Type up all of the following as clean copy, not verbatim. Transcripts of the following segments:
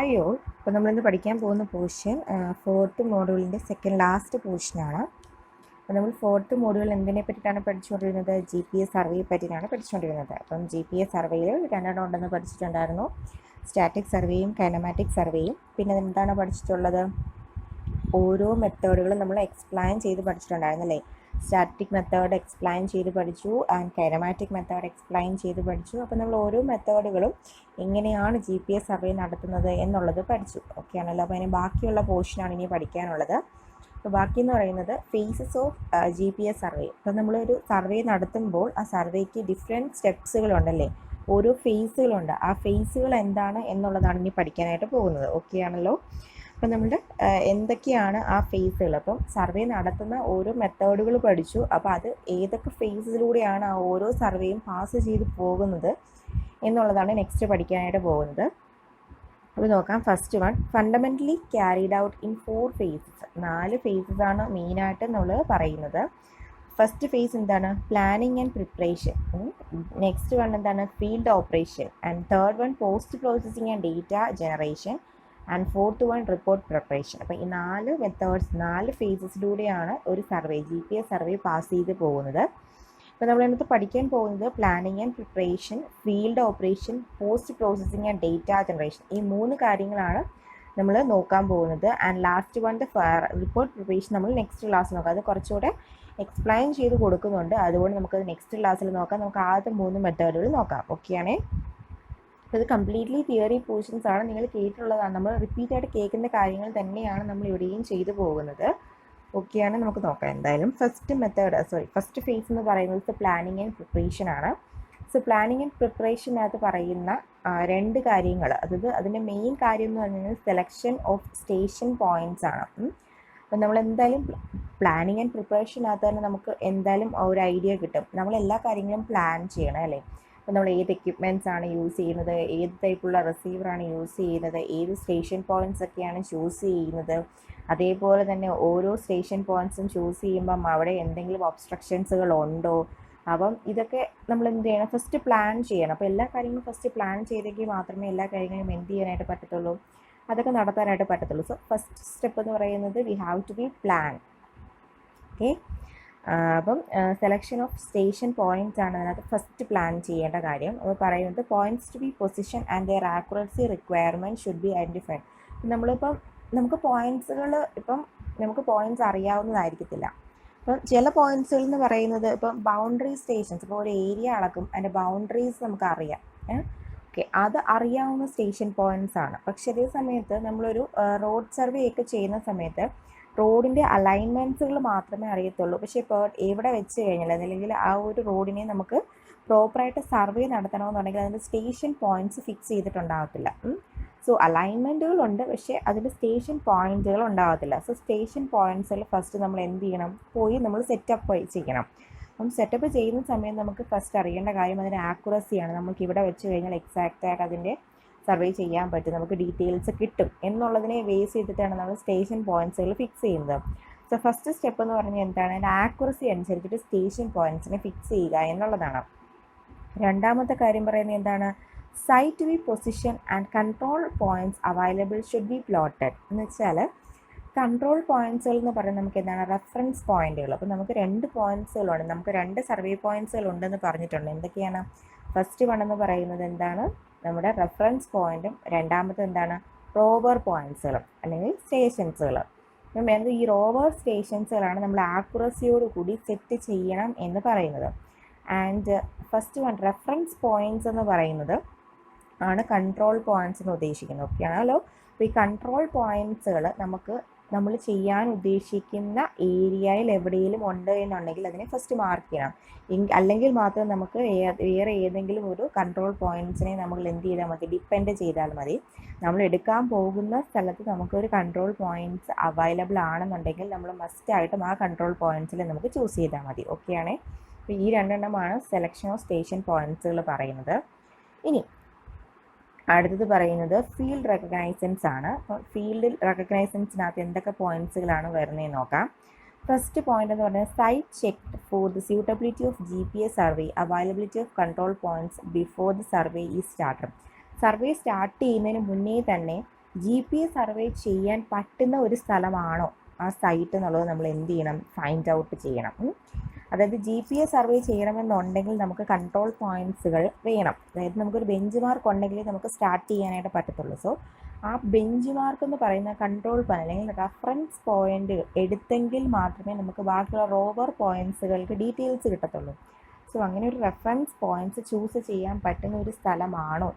Hi all. അപ്പോൾ നമ്മളിന്ന് പഠിക്കാൻ പോകുന്ന പോർഷൻ ഫോർത്ത് മോഡ്യൂളിൻ്റെ സെക്കൻഡ് ലാസ്റ്റ് പോർഷനാണ്. അപ്പോൾ നമ്മൾ ഫോർത്ത് മോഡ്യൂൾ എന്തിനെ പറ്റിയിട്ടാണ് പഠിച്ചുകൊണ്ടിരുന്നത്? GPS സർവേയെ പറ്റിയിട്ടാണ് പഠിച്ചുകൊണ്ടിരുന്നത്. അപ്പം GPS സർവേയിൽ രണ്ടെണ്ണം ഉണ്ടെന്ന് പഠിച്ചിട്ടുണ്ടായിരുന്നു. Static സർവേയും kinematic സർവേയും. പിന്നെ എന്താണ് പഠിച്ചിട്ടുള്ളത്? ഓരോ മെത്തേഡുകളും നമ്മൾ എക്സ്പ്ലെയിൻ ചെയ്ത് പഠിച്ചിട്ടുണ്ടായിരുന്നു അല്ലേ? സ്റ്റാറ്റിക് മെത്തേഡ് എക്സ്പ്ലെയിൻ ചെയ്ത് പഠിച്ചു ആൻഡ് കൈനമാറ്റിക് മെത്തേഡ് എക്സ്പ്ലെയിൻ ചെയ്ത് പഠിച്ചു. അപ്പോൾ നമ്മൾ ഓരോ മെത്തേഡുകളും എങ്ങനെയാണ് GPS സർവേ നടത്തുന്നത് എന്നുള്ളത് പഠിച്ചു. ഓക്കെ ആണല്ലോ. അപ്പോൾ അതിന് ബാക്കിയുള്ള പോർഷനാണ് ഇനി പഠിക്കാനുള്ളത്. അപ്പോൾ ബാക്കി എന്ന് പറയുന്നത് ഫേസസ് ഓഫ് GPS സർവേ. അപ്പോൾ നമ്മളൊരു സർവേ നടത്തുമ്പോൾ ആ സർവേക്ക് ഡിഫറെൻറ്റ് സ്റ്റെപ്സുകളുണ്ടല്ലേ, ഓരോ ഫേസുകളുണ്ട്. ആ ഫേസുകൾ എന്താണ് എന്നുള്ളതാണ് ഇനി പഠിക്കാനായിട്ട് പോകുന്നത്. ഓക്കെ ആണല്ലോ. അപ്പം നമ്മുടെ എന്തൊക്കെയാണ് ആ ഫേസുകൾ? അപ്പം സർവേ നടത്തുന്ന ഓരോ മെത്തേഡുകൾ പഠിച്ചു. അപ്പോൾ അത് ഏതൊക്കെ ഫേസിലൂടെയാണ് ആ ഓരോ സർവേയും പാസ് ചെയ്ത് പോകുന്നത് എന്നുള്ളതാണ് നെക്സ്റ്റ് പഠിക്കാനായിട്ട് പോകുന്നത്. അപ്പോൾ നോക്കാം. First one, fundamentally carried out in 4 phases. 4 phases ആണ് മെയിനായിട്ട് നമ്മൾ പറയുന്നത്. ഫസ്റ്റ് ഫേസ് എന്താണ്? Planning and preparation. Next one എന്താണ്? Field operation. And third one post processing and data generation. And fourth one report preparation. അപ്പോൾ ഈ 4 മെത്തേഡ്സ്, 4 ഫേസസിലൂടെയാണ് ഒരു survey, GPS survey pass ചെയ്ത് പോകുന്നത്. അപ്പോൾ നമ്മൾ ഇതിനകത്ത് പഠിക്കാൻ പോകുന്നത് planning and preparation, field operation, post processing and data generation. ഈ 3 കാര്യങ്ങളാണ് നമ്മൾ നോക്കാൻ പോകുന്നത്. And last one report preparation നമ്മൾ നെക്സ്റ്റ് ക്ലാസ് നോക്കാം. അത് കുറച്ചുകൂടെ എക്സ്പ്ലെയിൻ ചെയ്ത് കൊടുക്കുന്നുണ്ട്. അതുകൊണ്ട് നമുക്കത് നെക്സ്റ്റ് ക്ലാസ്സിൽ നോക്കാം. നമുക്ക് ആദ്യത്തെ 3 മെത്തേഡുകൾ നോക്കാം. ഓക്കെയാണേ. അപ്പോൾ ഇത് കംപ്ലീറ്റ്ലി തിയറി പോർഷൻസ് ആണ്. നിങ്ങൾ കേട്ടിട്ടുള്ളതാണ്. നമ്മൾ റിപ്പീറ്റായിട്ട് കേൾക്കുന്ന കാര്യങ്ങൾ തന്നെയാണ് നമ്മൾ ഇവിടെയും ചെയ്തു പോകുന്നത്. ഓക്കെയാണ്. നമുക്ക് നോക്കാം എന്തായാലും. ഫസ്റ്റ് ഫേസ് എന്ന് പറയുന്നത് പ്ലാനിങ് ആൻഡ് പ്രിപ്പറേഷൻ ആണ്. സോ പ്ലാനിങ് ആൻഡ് പ്രിപ്പറേഷനകത്ത് പറയുന്ന 2 കാര്യങ്ങൾ, അതായത് അതിൻ്റെ മെയിൻ കാര്യം എന്ന് പറയുന്നത് സെലക്ഷൻ ഓഫ് സ്റ്റേഷൻ പോയിൻറ്റ്സ് ആണ്. അപ്പം നമ്മൾ എന്തായാലും പ്ലാനിങ് ആൻഡ് പ്രിപ്പറേഷനകത്ത് തന്നെ നമുക്ക് എന്തായാലും ഒരു ഐഡിയ കിട്ടും. നമ്മൾ എല്ലാ കാര്യങ്ങളും പ്ലാൻ ചെയ്യണം അല്ലേ? അപ്പോൾ നമ്മൾ ഏത് എക്യുപ്മെൻറ്റ്സ് ആണ് യൂസ് ചെയ്യുന്നത്, ഏത് ടൈപ്പുള്ള റിസീവറാണ് യൂസ് ചെയ്യുന്നത്, ഏത് സ്റ്റേഷൻ പോയിൻറ്റ്സ് ഒക്കെയാണ് ചൂസ് ചെയ്യുന്നത്. അതേപോലെ തന്നെ ഓരോ സ്റ്റേഷൻ പോയിൻറ്റ്സും ചൂസ് ചെയ്യുമ്പം അവിടെ എന്തെങ്കിലും ഒബ്സ്ട്രക്ഷൻസുകൾ ഉണ്ടോ. അപ്പം ഇതൊക്കെ നമ്മൾ എന്ത് ചെയ്യണം? ഫസ്റ്റ് പ്ലാൻ ചെയ്യണം. അപ്പോൾ എല്ലാ കാര്യങ്ങളും ഫസ്റ്റ് പ്ലാൻ ചെയ്തെങ്കിൽ മാത്രമേ എല്ലാ കാര്യങ്ങളും എന്ത് ചെയ്യാനായിട്ട് പറ്റത്തുള്ളൂ, അതൊക്കെ നടത്താനായിട്ട് പറ്റത്തുള്ളൂ. സോ ഫസ്റ്റ് സ്റ്റെപ്പ് എന്ന് പറയുന്നത് we have to be plan. Okay. അപ്പം സെലക്ഷൻ ഓഫ് സ്റ്റേഷൻ പോയിൻറ്റ്സ് ആണ് അതിനകത്ത് ഫസ്റ്റ് പ്ലാൻ ചെയ്യേണ്ട കാര്യം. അപ്പോൾ പറയുന്നത് points to be position and their accuracy requirement should be identified. നമ്മളിപ്പം നമുക്ക് പോയിൻറ്റ്സ് അറിയാവുന്നതായിരിക്കത്തില്ല. അപ്പം ചില പോയിൻറ്റ്സുകൾ എന്ന് പറയുന്നത് ഇപ്പം ബൗണ്ടറി സ്റ്റേഷൻസ്, ഇപ്പോൾ ഒരു ഏരിയ അളക്കും, അതിൻ്റെ ബൗണ്ടറീസ് നമുക്ക് അറിയാം. ഓക്കെ, അത് അറിയാവുന്ന സ്റ്റേഷൻ പോയിൻറ്റ്സ് ആണ്. പക്ഷെ അതേ സമയത്ത് നമ്മളൊരു റോഡ് സർവേ ഒക്കെ ചെയ്യുന്ന സമയത്ത് റോഡിൻ്റെ അലൈൻമെൻറ്റ്സുകൾ മാത്രമേ അറിയത്തുള്ളൂ. പക്ഷേ ഇപ്പോൾ എവിടെ വെച്ച് കഴിഞ്ഞാൽ അല്ലെങ്കിൽ ആ ഒരു റോഡിനെ നമുക്ക് പ്രോപ്പറായിട്ട് സർവേ നടത്തണമെന്നുണ്ടെങ്കിൽ അതിൻ്റെ സ്റ്റേഷൻ പോയിൻറ്റ്സ് ഫിക്സ് ചെയ്തിട്ടുണ്ടാകത്തില്ല. സോ അലൈൻമെൻറ്റുകളുണ്ട്, പക്ഷേ അതിൻ്റെ സ്റ്റേഷൻ പോയിൻറ്റുകൾ ഉണ്ടാകത്തില്ല. സോ സ്റ്റേഷൻ പോയിൻറ്റ്സിൽ ഫസ്റ്റ് നമ്മൾ എന്ത് ചെയ്യണം? പോയി നമ്മൾ സെറ്റപ്പ് ചെയ്യണം. അപ്പം സെറ്റപ്പ് ചെയ്യുന്ന സമയം നമുക്ക് ഫസ്റ്റ് അറിയേണ്ട കാര്യം അതിൻ്റെ ആക്യുറസിയാണ്. നമുക്ക് ഇവിടെ വെച്ച് കഴിഞ്ഞാൽ എക്സാക്റ്റായിട്ട് അതിൻ്റെ സർവേ ചെയ്യാൻ പറ്റും, നമുക്ക് ഡീറ്റെയിൽസ് കിട്ടും എന്നുള്ളതിനെ ബേസ് ചെയ്തിട്ടാണ് നമ്മൾ സ്റ്റേഷൻ പോയിൻറ്റ്സുകൾ ഫിക്സ് ചെയ്യുന്നത്. സോ ഫസ്റ്റ് സ്റ്റെപ്പ് എന്ന് പറഞ്ഞാൽ എന്താണ്? അതിൻ്റെ ആക്യുറസി അനുസരിച്ചിട്ട് സ്റ്റേഷൻ പോയിൻറ്റ്സിനെ ഫിക്സ് ചെയ്യുക എന്നുള്ളതാണ്. രണ്ടാമത്തെ കാര്യം പറയുന്നത് എന്താണ്? Site to be position and control points available should be plotted. എന്ന് വെച്ചാൽ കൺട്രോൾ പോയിൻറ്റ്സുകൾ എന്ന് പറയുന്നത് നമുക്ക് എന്താണ്? റെഫറൻസ് പോയിൻറ്റുകൾ. അപ്പോൾ നമുക്ക് 2 പോയിൻറ്റ്സുകളുണ്ട്. നമുക്ക് 2 സർവേ പോയിൻറ്റ്സുകൾ ഉണ്ടെന്ന് പറഞ്ഞിട്ടുണ്ട്. എന്തൊക്കെയാണ്? ഫസ്റ്റ് വൺ എന്ന് പറയുന്നത് എന്താണ്? നമ്മുടെ റെഫറൻസ് പോയിൻറ്റും രണ്ടാമത്തെ എന്താണ്? റോവർ പോയിൻറ്റ്സുകളും അല്ലെങ്കിൽ സ്റ്റേഷൻസുകൾ. ഈ റോവർ സ്റ്റേഷൻസുകളാണ് നമ്മൾ ആക്യുറസിയോട് കൂടി സെറ്റ് ചെയ്യണം എന്ന് പറയുന്നത്. And first one reference points എന്ന് പറയുന്നത് ആണ് കൺട്രോൾ പോയിൻറ്റ്സ് എന്ന് ഉദ്ദേശിക്കുന്നത്. ഓക്കെ ആണല്ലോ. അപ്പോൾ ഈ കൺട്രോൾ പോയിൻറ്റ്സുകൾ നമ്മൾ ചെയ്യാൻ ഉദ്ദേശിക്കുന്ന ഏരിയയിൽ എവിടെയെങ്കിലും ഉണ്ട് എന്നുണ്ടെങ്കിൽ അതിനെ ഫസ്റ്റ് മാർക്ക് ചെയ്യണം. അല്ലെങ്കിൽ മാത്രം നമുക്ക് വേറെ ഏതെങ്കിലും ഒരു കൺട്രോൾ പോയിൻറ്റ്സിനെ നമ്മൾ എന്ത് ചെയ്താൽ മതി? ഡിപ്പെൻഡ് ചെയ്താൽ മതി. നമ്മൾ എടുക്കാൻ പോകുന്ന സ്ഥലത്ത് നമുക്കൊരു കൺട്രോൾ പോയിൻറ്റ്സ് അവൈലബിൾ ആണെന്നുണ്ടെങ്കിൽ നമ്മൾ മസ്റ്റായിട്ടും ആ കൺട്രോൾ പോയിൻറ്റ്സിൽ നമുക്ക് ചൂസ് ചെയ്താൽ മതി. ഓക്കെ ആണേ. അപ്പോൾ ഈ 2 എണ്ണമാണ് സെലക്ഷൻ ഓഫ് സ്റ്റേഷൻ പോയിൻറ്റ്സുകൾ പറയുന്നത്. ഇനി അടുത്തത് പറയുന്നത് ഫീൽഡ് റെക്കഗ്നൈസൻസ് ആണ്. അപ്പോൾ ഫീൽഡ് റെക്കഗ്നൈസൻസിനകത്ത് എന്തൊക്കെ പോയിൻറ്റ്സുകളാണ് വരുന്നതെന്ന് നോക്കാം. ഫസ്റ്റ് പോയിന്റ് എന്ന് പറഞ്ഞാൽ site check for the suitability of GPS survey, availability of control points before the survey is started. Survey start ചെയ്യുന്നതിന് മുന്നേ തന്നെ GPS സർവേ ചെയ്യാൻ പറ്റുന്ന ഒരു സ്ഥലമാണോ ആ സൈറ്റ് എന്നുള്ളത് നമ്മൾ എന്ത് ചെയ്യണം, ഫൈൻഡ് ഔട്ട് ചെയ്യണം. അതായത് GPS സർവേ ചെയ്യണമെന്നുണ്ടെങ്കിൽ നമുക്ക് കൺട്രോൾ പോയിന്റ്സുകൾ വേണം. അതായത് നമുക്കൊരു ബെഞ്ച് മാർക്ക് ഉണ്ടെങ്കിൽ നമുക്ക് സ്റ്റാർട്ട് ചെയ്യാനായിട്ട് പറ്റത്തുള്ളൂ. സോ ആ ബെഞ്ച് മാർക്ക് എന്ന് പറയുന്ന കൺട്രോൾ പോയിന്റ് അല്ലെങ്കിൽ റെഫറൻസ് പോയിന്റ് എടുത്തെങ്കിൽ മാത്രമേ നമുക്ക് ബാക്കിയുള്ള റോവർ പോയിന്റ്സുകൾക്ക് ഡീറ്റെയിൽസ് കിട്ടത്തുള്ളൂ. സോ അങ്ങനെ ഒരു റെഫറൻസ് പോയിന്റ്സ് ചൂസ് ചെയ്യാൻ പറ്റുന്ന ഒരു സ്ഥലമാണോ,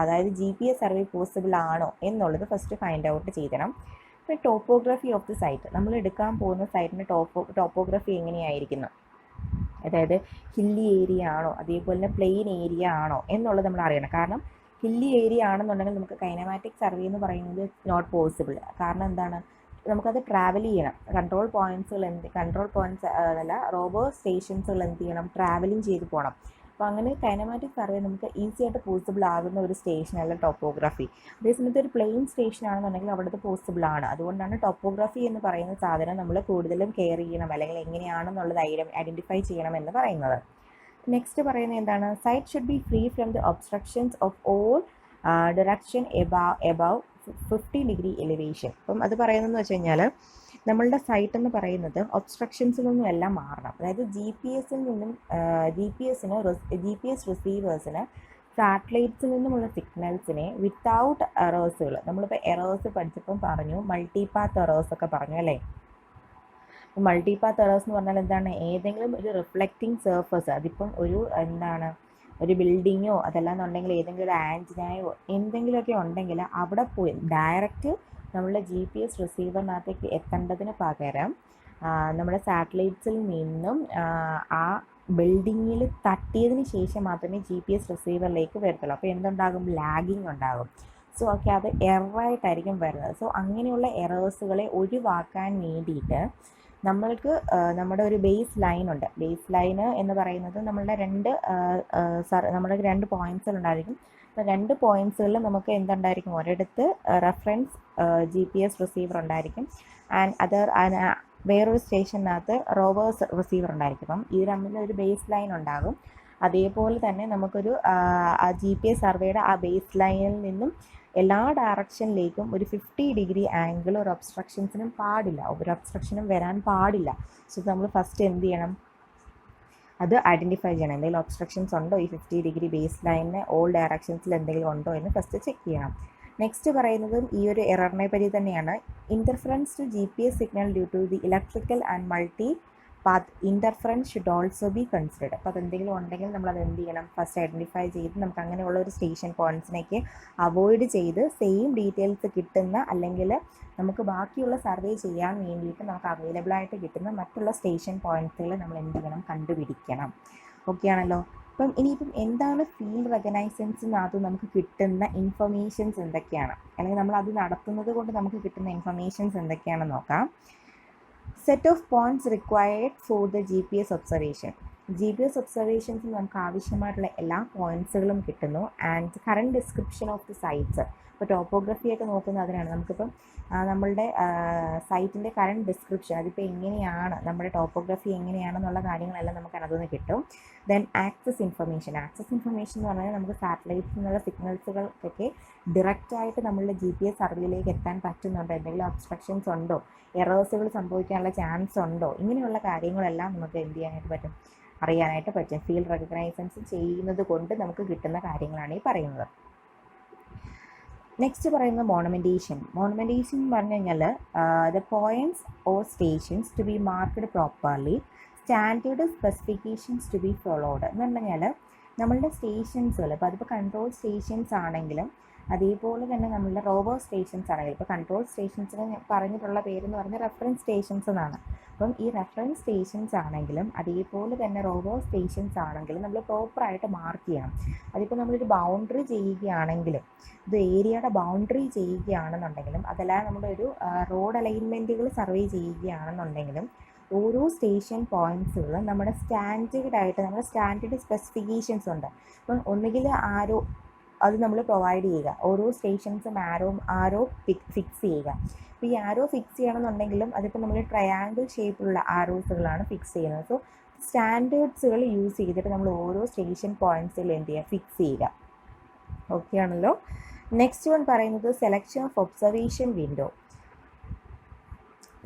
അതായത് GPS സർവേ പോസിബിൾ ആണോ എന്നുള്ളത് ഫസ്റ്റ് ഫൈൻഡ് ഔട്ട് ചെയ്യണം. പിന്നെ ടോപ്പോഗ്രഫി ഓഫ് ദി സൈറ്റ്, നമ്മൾ എടുക്കാൻ പോകുന്ന സൈറ്റിൻ്റെ ടോപ്പോഗ്രഫി എങ്ങനെയായിരിക്കുന്നു, അതായത് ഹില്ലി ഏരിയ ആണോ അതേപോലെ തന്നെ പ്ലെയിൻ ഏരിയ ആണോ എന്നുള്ളത് നമ്മൾ അറിയണം. കാരണം ഹില്ലി ഏരിയ ആണെന്നുണ്ടെങ്കിൽ നമുക്ക് കൈനമാറ്റിക് സർവേ എന്ന് പറയുന്നത് നോട്ട് പോസിബിൾ. കാരണം എന്താണ്, നമുക്കത് ട്രാവൽ ചെയ്യണം. കൺട്രോൾ പോയിന്റ്സ് അതല്ല റോബോ സ്റ്റേഷൻസുകൾ എന്ത് ചെയ്യണം, ട്രാവലിംഗ് ചെയ്ത് പോകണം. അപ്പോൾ അങ്ങനെ കൈനമാറ്റിക് സർവേ നമുക്ക് ഈസി ആയിട്ട് പോസിബിൾ ആകുന്ന ഒരു സ്റ്റേഷനല്ല ടോപ്പോഗ്രഫി. അതേസമയത്ത് ഒരു പ്ലെയിൻ സ്റ്റേഷൻ ആണെന്നുണ്ടെങ്കിൽ അവിടുത്തെ പോസിബിൾ ആണ്. അതുകൊണ്ടാണ് ടോപ്പോഗ്രഫി എന്ന് പറയുന്ന സാധനം നമ്മൾ കൂടുതലും കെയർ ചെയ്യണം, അല്ലെങ്കിൽ എങ്ങനെയാണെന്നുള്ളത് ഐഡൻറ്റിഫൈ ചെയ്യണം എന്ന് പറയുന്നത്. നെക്സ്റ്റ് പറയുന്നത് എന്താണ്, site should be free from the obstructions of all direction above 50 degree elevation. അപ്പം അത് പറയുന്നതെന്ന് വെച്ച് കഴിഞ്ഞാൽ നമ്മളുടെ സൈറ്റ് എന്ന് പറയുന്നത് ഒബ്സ്ട്രക്ഷൻസിൽ നിന്നും എല്ലാം മാറണം. അതായത് ജി പി എസ് റിസീവേഴ്സിന് സാറ്റലൈറ്റ്സിൽ നിന്നുമുള്ള സിഗ്നൽസിനെ വിത്തൗട്ട് എറേഴ്സുകൾ, നമ്മളിപ്പോൾ എറേഴ്സ് പഠിച്ചപ്പം പറഞ്ഞു, മൾട്ടിപാത്ത് എറേഴ്സ് ഒക്കെ പറഞ്ഞു അല്ലേ. മൾട്ടിപാത്ത് എറേഴ്സ് എന്ന് പറഞ്ഞാൽ എന്താണ്, ഏതെങ്കിലും ഒരു റിഫ്ലക്റ്റിംഗ് സർഫസ്, അതിപ്പം ഒരു ബിൽഡിങ്ങോ അതല്ലാന്നുണ്ടെങ്കിൽ ഏതെങ്കിലും ഒരു ആൻറ്റിനയോ എന്തെങ്കിലുമൊക്കെ ഉണ്ടെങ്കിൽ അവിടെ പോയി ഡയറക്റ്റ് നമ്മളുടെ GPS റിസീവറിനകത്തേക്ക് എത്തേണ്ടതിന് പകരം നമ്മുടെ സാറ്റലൈറ്റ്സിൽ നിന്നും ആ ബിൽഡിങ്ങിൽ തട്ടിയതിന് ശേഷം മാത്രമേ GPS റിസീവറിലേക്ക് വരത്തുള്ളൂ. അപ്പോൾ എന്തുണ്ടാകും, ലാഗിങ് ഉണ്ടാകും. സോ ഓക്കെ, അത് എററായിട്ടായിരിക്കും വരുന്നത്. സോ അങ്ങനെയുള്ള എറേഴ്സുകളെ ഒഴിവാക്കാൻ വേണ്ടിയിട്ട് നമ്മൾക്ക് നമ്മുടെ ഒരു ബേസ് ലൈൻ ഉണ്ട്. ബേസ് ലൈന് എന്ന് പറയുന്നത് നമ്മുടെ രണ്ട് പോയിന്റ്സുകളുണ്ടായിരിക്കും. അപ്പോൾ രണ്ട് പോയിന്റ്സുകളിൽ നമുക്ക് എന്തുണ്ടായിരിക്കും, ഒരിടത്ത് റെഫറൻസ് GPS റിസീവർ ഉണ്ടായിരിക്കും, വേറൊരു സ്റ്റേഷനകത്ത് റോവേഴ്സ് റിസീവർ ഉണ്ടായിരിക്കും. അപ്പം ഇത് തമ്മിൽ ഒരു ബേസ് ലൈൻ ഉണ്ടാകും. അതേപോലെ തന്നെ നമുക്കൊരു GPS സർവേയുടെ ആ ബേസ് ലൈനിൽ നിന്നും എല്ലാ ഡയറക്ഷനിലേക്കും ഒരു 50 ഡിഗ്രി ആംഗിൾ ഒരു ഒബ്സ്ട്രക്ഷൻസിനും പാടില്ല, ഒരു ഒബ്സ്ട്രക്ഷനും വരാൻ പാടില്ല. സോ നമ്മൾ ഫസ്റ്റ് എന്ത് ചെയ്യണം, അത് ഐഡൻറ്റിഫൈ ചെയ്യണം. എന്തെങ്കിലും ഒബ്സ്ട്രക്ഷൻസ് ഉണ്ടോ ഈ 50 ഡിഗ്രി ബേസ് ലൈനിന് ഓൾ ഡയറക്ഷൻസിൽ എന്തെങ്കിലും ഉണ്ടോ എന്ന് ഫസ്റ്റ് ചെക്ക് ചെയ്യണം. നെക്സ്റ്റ് പറയുന്നതും ഈ ഒരു എററിനെ പറ്റി തന്നെയാണ്. Interference to GPS signal due to the electrical and multi path interference should also be considered. അപ്പോൾ അതെന്തെങ്കിലും ഉണ്ടെങ്കിൽ നമ്മളത് എന്ത് ചെയ്യണം, ഫസ്റ്റ് ഐഡൻറ്റിഫൈ ചെയ്ത് നമുക്ക് അങ്ങനെയുള്ള ഒരു സ്റ്റേഷൻ പോയിൻറ്റ്സിനേക്ക് അവോയ്ഡ് ചെയ്ത് സെയിം ഡീറ്റെയിൽസ് കിട്ടുന്ന, അല്ലെങ്കിൽ നമുക്ക് ബാക്കിയുള്ള സർവേ ചെയ്യാൻ വേണ്ടിയിട്ട് നമുക്ക് അവൈലബിൾ ആയിട്ട് കിട്ടുന്ന മറ്റുള്ള സ്റ്റേഷൻ പോയിൻറ്റ്സുകൾ നമ്മൾ എന്ത് ചെയ്യണം, കണ്ടുപിടിക്കണം. ഓക്കെ ആണല്ലോ. അപ്പം ഇനിയിപ്പം എന്താണ് ഫീൽഡ് റെക്കഗ്നൈസൻസിനകത്ത് നമുക്ക് കിട്ടുന്ന ഇൻഫർമേഷൻസ് എന്തൊക്കെയാണ്, അല്ലെങ്കിൽ നമ്മൾ അത് നടത്തുന്നത് കൊണ്ട് നമുക്ക് കിട്ടുന്ന ഇൻഫർമേഷൻസ് എന്തൊക്കെയാണെന്ന് നോക്കാം. Set of points required for the GPS observation. GPS ഒബ്സർവേഷൻസിൽ നമുക്ക് ആവശ്യമായിട്ടുള്ള എല്ലാ പോയിന്റ്സുകളും കിട്ടുന്നു. And current description of the sites. ഇപ്പോൾ ടോപ്പോഗ്രഫിയൊക്കെ നോക്കുന്നത് അതിനാണ്. നമുക്കിപ്പം നമ്മളുടെ സൈറ്റിൻ്റെ കറണ്ട് ഡിസ്ക്രിപ്ഷൻ, അതിപ്പോൾ എങ്ങനെയാണ്, നമ്മുടെ ടോപ്പോഗ്രഫി എങ്ങനെയാണെന്നുള്ള കാര്യങ്ങളെല്ലാം നമുക്ക് അതിനകത്തുനിന്ന് കിട്ടും. ദെൻ ആക്സസ് ഇൻഫർമേഷൻ എന്ന് പറഞ്ഞാൽ നമുക്ക് സാറ്റലൈറ്റ്സിൽ നിന്നുള്ള സിഗ്നൽസുകൾക്കൊക്കെ ഡയറക്റ്റായിട്ട് നമ്മളുടെ GPS സർവേയിലേക്ക് എത്താൻ പറ്റുന്നുണ്ടോ, എന്തെങ്കിലും ഒബ്സ്ട്രക്ഷൻസ് ഉണ്ടോ, എറേഴ്സുകൾ സംഭവിക്കാനുള്ള ചാൻസ് ഉണ്ടോ, ഇങ്ങനെയുള്ള കാര്യങ്ങളെല്ലാം നമുക്ക് എന്ത് ചെയ്യാനായിട്ട് പറ്റും, അറിയാനായിട്ട് പറ്റും. ഫീൽഡ് റെക്കഗ്നൈസൻസ് ചെയ്യുന്നത് കൊണ്ട് നമുക്ക് കിട്ടുന്ന കാര്യങ്ങളാണ് ഈ പറയുന്നത്. നെക്സ്റ്റ് പറയുന്നത് മോണമെൻറ്റേഷൻ എന്ന് പറഞ്ഞു കഴിഞ്ഞാൽ the points or stations to be marked properly, standard specifications to be followed എന്ന് പറഞ്ഞു കഴിഞ്ഞാൽ നമ്മളുടെ സ്റ്റേഷൻസുകൾ, ഇപ്പോൾ അതിപ്പോൾ കൺട്രോൾ സ്റ്റേഷൻസ് ആണെങ്കിലും അതേപോലെ തന്നെ നമ്മളുടെ റോവർ സ്റ്റേഷൻസ് ആണെങ്കിലും, ഇപ്പോൾ കൺട്രോൾ സ്റ്റേഷൻസിന് പറഞ്ഞിട്ടുള്ള പേരെന്ന് പറഞ്ഞാൽ റെഫറൻസ് സ്റ്റേഷൻസ് എന്നാണ്. അപ്പം ഈ റെഫറൻസ് സ്റ്റേഷൻസ് ആണെങ്കിലും അതേപോലെ തന്നെ റോവർ സ്റ്റേഷൻസ് ആണെങ്കിലും നമ്മൾ പ്രോപ്പറായിട്ട് മാർക്ക് ചെയ്യണം. അതിപ്പോൾ നമ്മളൊരു ബൗണ്ടറി ചെയ്യുകയാണെങ്കിലും, ഇത് ഏരിയയുടെ ബൗണ്ടറി ചെയ്യുകയാണെന്നുണ്ടെങ്കിലും, അതല്ലാതെ നമ്മുടെ ഒരു റോഡ് അലൈൻമെൻറ്റുകൾ സർവേ ചെയ്യുകയാണെന്നുണ്ടെങ്കിലും ഓരോ സ്റ്റേഷൻ പോയിൻറ്റ്സുകളും നമ്മുടെ സ്റ്റാൻഡേർഡ് സ്പെസിഫിക്കേഷൻസ് ഉണ്ട്. അപ്പം ഒന്നുകിൽ അത് നമ്മൾ പ്രൊവൈഡ് ചെയ്യുക, ഓരോ സ്റ്റേഷൻസും ആരോ ഫിക്സ് ചെയ്യുക. അപ്പോൾ ഈ ആരോ ഫിക്സ് ചെയ്യണമെന്നുണ്ടെങ്കിലും അതിപ്പോൾ നമ്മൾ ട്രയാങ്കിൾ ഷേപ്പിലുള്ള ആരോസുകളാണ് ഫിക്സ് ചെയ്യുന്നത്. സോ സ്റ്റാൻഡേർഡ്സുകൾ യൂസ് ചെയ്തിട്ട് നമ്മൾ ഓരോ സ്റ്റേഷൻ പോയിൻറ്റ്സുകൾ എന്ത് ചെയ്യുക, ഫിക്സ് ചെയ്യുക. ഓക്കെ ആണല്ലോ. നെക്സ്റ്റ് വൺ പറയുന്നത് selection of observation window.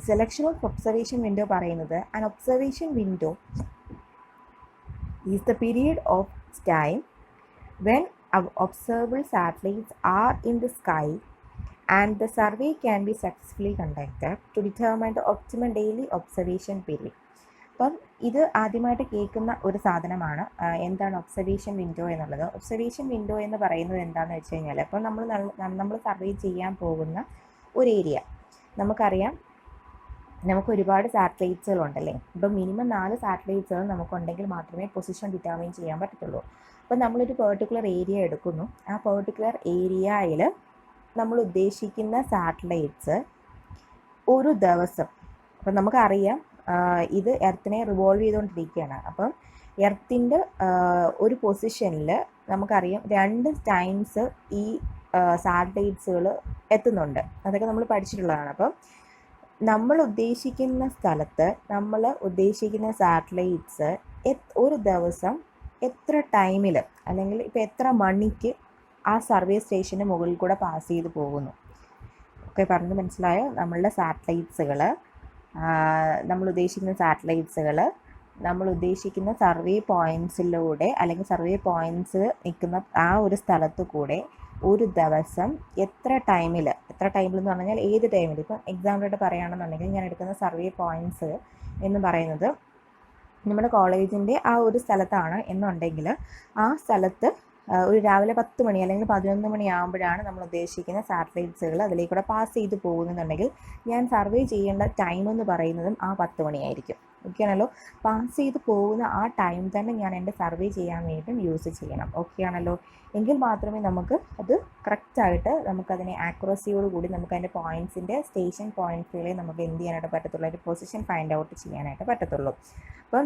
Selection of observation window പറയുന്നത് an observation window is the period of time when observable satellites are in the sky and the survey can be successfully conducted to determine the optimal daily observation period. അപ്പം ഇത് ആദ്യമായിട്ട് കേൾക്കുന്ന ഒരു സാധനമാണ്. എന്താണ് observation window എന്നുള്ളത്? Observation window എന്ന് പറയുന്നത് എന്താണെന്ന് വെച്ച് കഴിഞ്ഞാൽ, അപ്പം നമ്മൾ സർവേ ചെയ്യാൻ പോകുന്ന ഒരു ഏരിയ, നമുക്കറിയാം നമുക്ക് ഒരുപാട് സാറ്റലൈറ്റ്സുകളുണ്ടല്ലേ. ഇപ്പം മിനിമം 4 സാറ്റലൈറ്റ്സുകൾ നമുക്കുണ്ടെങ്കിൽ മാത്രമേ പൊസിഷൻ ഡിറ്റർമൈൻ ചെയ്യാൻ പറ്റത്തുള്ളൂ. അപ്പം നമ്മളൊരു പെർട്ടിക്കുലർ ഏരിയ എടുക്കുന്നു. ആ പെർട്ടിക്കുലർ ഏരിയയിൽ നമ്മൾ ഉദ്ദേശിക്കുന്ന സാറ്റലൈറ്റ്സ് ഒരു ദിവസം, അപ്പം നമുക്കറിയാം ഇത് എർത്തിനെ റിവോൾവ് ചെയ്തുകൊണ്ടിരിക്കുകയാണ്. അപ്പം എർത്തിൻ്റെ ഒരു പൊസിഷനിൽ നമുക്കറിയാം 2 ടൈംസ് ഈ സാറ്റലൈറ്റ്സുകൾ എത്തുന്നുണ്ട്. അതൊക്കെ നമ്മൾ പഠിച്ചിട്ടുള്ളതാണ്. അപ്പം നമ്മൾ ഉദ്ദേശിക്കുന്ന സ്ഥലത്ത് നമ്മൾ ഉദ്ദേശിക്കുന്ന സാറ്റലൈറ്റ്സ് ഒരു ദിവസം എത്ര ടൈമിൽ അല്ലെങ്കിൽ ഇപ്പോൾ എത്ര മണിക്ക് ആ സർവേ സ്റ്റേഷന് മുകളിൽ കൂടെ പാസ് ചെയ്ത് പോകുന്നു. ഓക്കെ, പറഞ്ഞ് മനസ്സിലായോ? നമ്മളുടെ സാറ്റലൈറ്റ്സുകൾ നമ്മൾ ഉദ്ദേശിക്കുന്ന സർവേ പോയിൻറ്റ്സിലൂടെ അല്ലെങ്കിൽ സർവേ പോയിൻറ്റ്സ് നിൽക്കുന്ന ആ ഒരു സ്ഥലത്ത് കൂടെ ഒരു ദിവസം എത്ര ടൈമിൽ എന്ന് പറഞ്ഞാൽ ഏത് ടൈമിൽ, ഇപ്പം എക്സാമ്പിളായിട്ട് പറയുകയാണെന്നുണ്ടെങ്കിൽ ഞാൻ എടുക്കുന്ന സർവേ പോയിൻറ്റ്സ് എന്ന് പറയുന്നത് നമ്മുടെ കോളേജിൻ്റെ ആ ഒരു സ്ഥലത്താണ് എന്നുണ്ടെങ്കിൽ ആ സ്ഥലത്ത് ഒരു രാവിലെ 10 മണി അല്ലെങ്കിൽ 11 മണിയാകുമ്പോഴാണ് നമ്മൾ ഉദ്ദേശിക്കുന്ന സാറ്റലൈറ്റ്സുകൾ അതിലേക്കൂടെ പാസ് ചെയ്ത് പോകുന്നുണ്ടെങ്കിൽ ഞാൻ സർവേ ചെയ്യേണ്ട ടൈം എന്ന് പറയുന്നതും ആ 10 മണിയായിരിക്കും. ഓക്കെ ആണല്ലോ? പാസ് ചെയ്ത് പോകുന്ന ആ ടൈം തന്നെ ഞാൻ എൻ്റെ സർവേ ചെയ്യാൻ വേണ്ടിയിട്ടും യൂസ് ചെയ്യണം. ഓക്കെ ആണല്ലോ? എങ്കിൽ മാത്രമേ നമുക്ക് അത് കറക്റ്റായിട്ട് നമുക്കതിനെ ആക്യുറസിയോട് കൂടി നമുക്ക് അതിൻ്റെ പോയിൻറ്റ്സിൻ്റെ സ്റ്റേഷൻ പോയിൻറ്റ്സുകളെ നമുക്ക് എന്ത് ചെയ്യാനായിട്ട് പറ്റത്തുള്ളൂ, അതിൻ്റെ പൊസിഷൻ ഫൈൻഡ് ഔട്ട് ചെയ്യാനായിട്ട് പറ്റത്തുള്ളൂ. അപ്പോൾ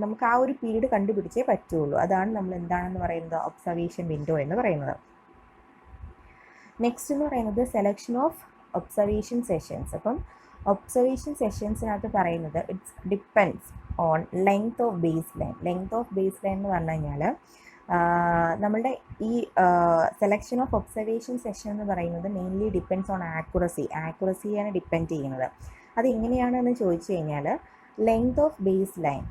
നമുക്ക് ആ ഒരു പീരീഡ് കണ്ടുപിടിച്ചേ പറ്റുള്ളൂ. അതാണ് നമ്മൾ എന്താണെന്ന് പറയുന്നത് ഒബ്സർവേഷൻ വിൻഡോ എന്ന് പറയുന്നത്. നെക്സ്റ്റ് എന്ന് പറയുന്നത് സെലക്ഷൻ ഓഫ് ഒബ്സർവേഷൻ സെഷൻസ്. അപ്പം ഒബ്സർവേഷൻ സെഷൻസിനകത്ത് പറയുന്നത് it's depends on length of base line. Length of base line എന്ന് പറഞ്ഞു കഴിഞ്ഞാൽ നമ്മളുടെ ഈ സെലക്ഷൻ ഓഫ് ഒബ്സർവേഷൻ സെഷൻ എന്ന് പറയുന്നത് മെയിൻലി ഡിപ്പെൻഡ്സ് ഓൺ ആക്യുറസിയാണ് ഡിപ്പെൻഡ് ചെയ്യുന്നത്. അത് എങ്ങനെയാണെന്ന് ചോദിച്ചു കഴിഞ്ഞാൽ ലെങ്ത് ഓഫ് ബേസ് ലൈൻ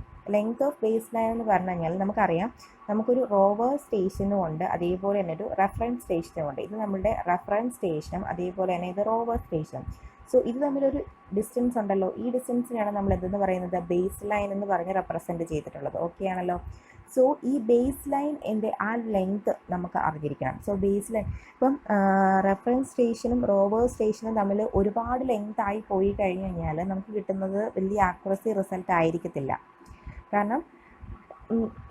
എന്ന് പറഞ്ഞു കഴിഞ്ഞാൽ നമുക്കറിയാം നമുക്കൊരു റോവർ സ്റ്റേഷനും ഉണ്ട്, അതേപോലെ തന്നെ ഒരു റെഫറൻസ് സ്റ്റേഷനും ഉണ്ട്. ഇത് നമ്മളുടെ റെഫറൻസ് സ്റ്റേഷനും അതേപോലെ തന്നെ ഇത് റോവർ സ്റ്റേഷനും. സോ ഇത് തമ്മിലൊരു ഡിസ്റ്റൻസ് ഉണ്ടല്ലോ. ഈ ഡിസ്റ്റൻസിനെയാണ് നമ്മൾ എന്തെന്ന് പറയുന്നത് ബേസ് ലൈൻ എന്ന് പറഞ്ഞ് റെപ്രസെൻറ്റ് ചെയ്തിട്ടുള്ളത്. ഓക്കെ ആണല്ലോ? സോ ഈ ബേസ് ലൈനിൻ്റെ ആ ലെങ്ത് നമുക്ക് അറിഞ്ഞിരിക്കണം. സോ ബേസ് ലൈൻ ഇപ്പം റെഫറൻസ് സ്റ്റേഷനും റോവർ സ്റ്റേഷനും തമ്മിൽ ഒരുപാട് ലെങ്ത് ആയി പോയി കഴിഞ്ഞ് കഴിഞ്ഞാൽ നമുക്ക് കിട്ടുന്നത് വലിയ ആക്യുറസി റിസൾട്ട് ആയിരിക്കത്തില്ല. കാരണം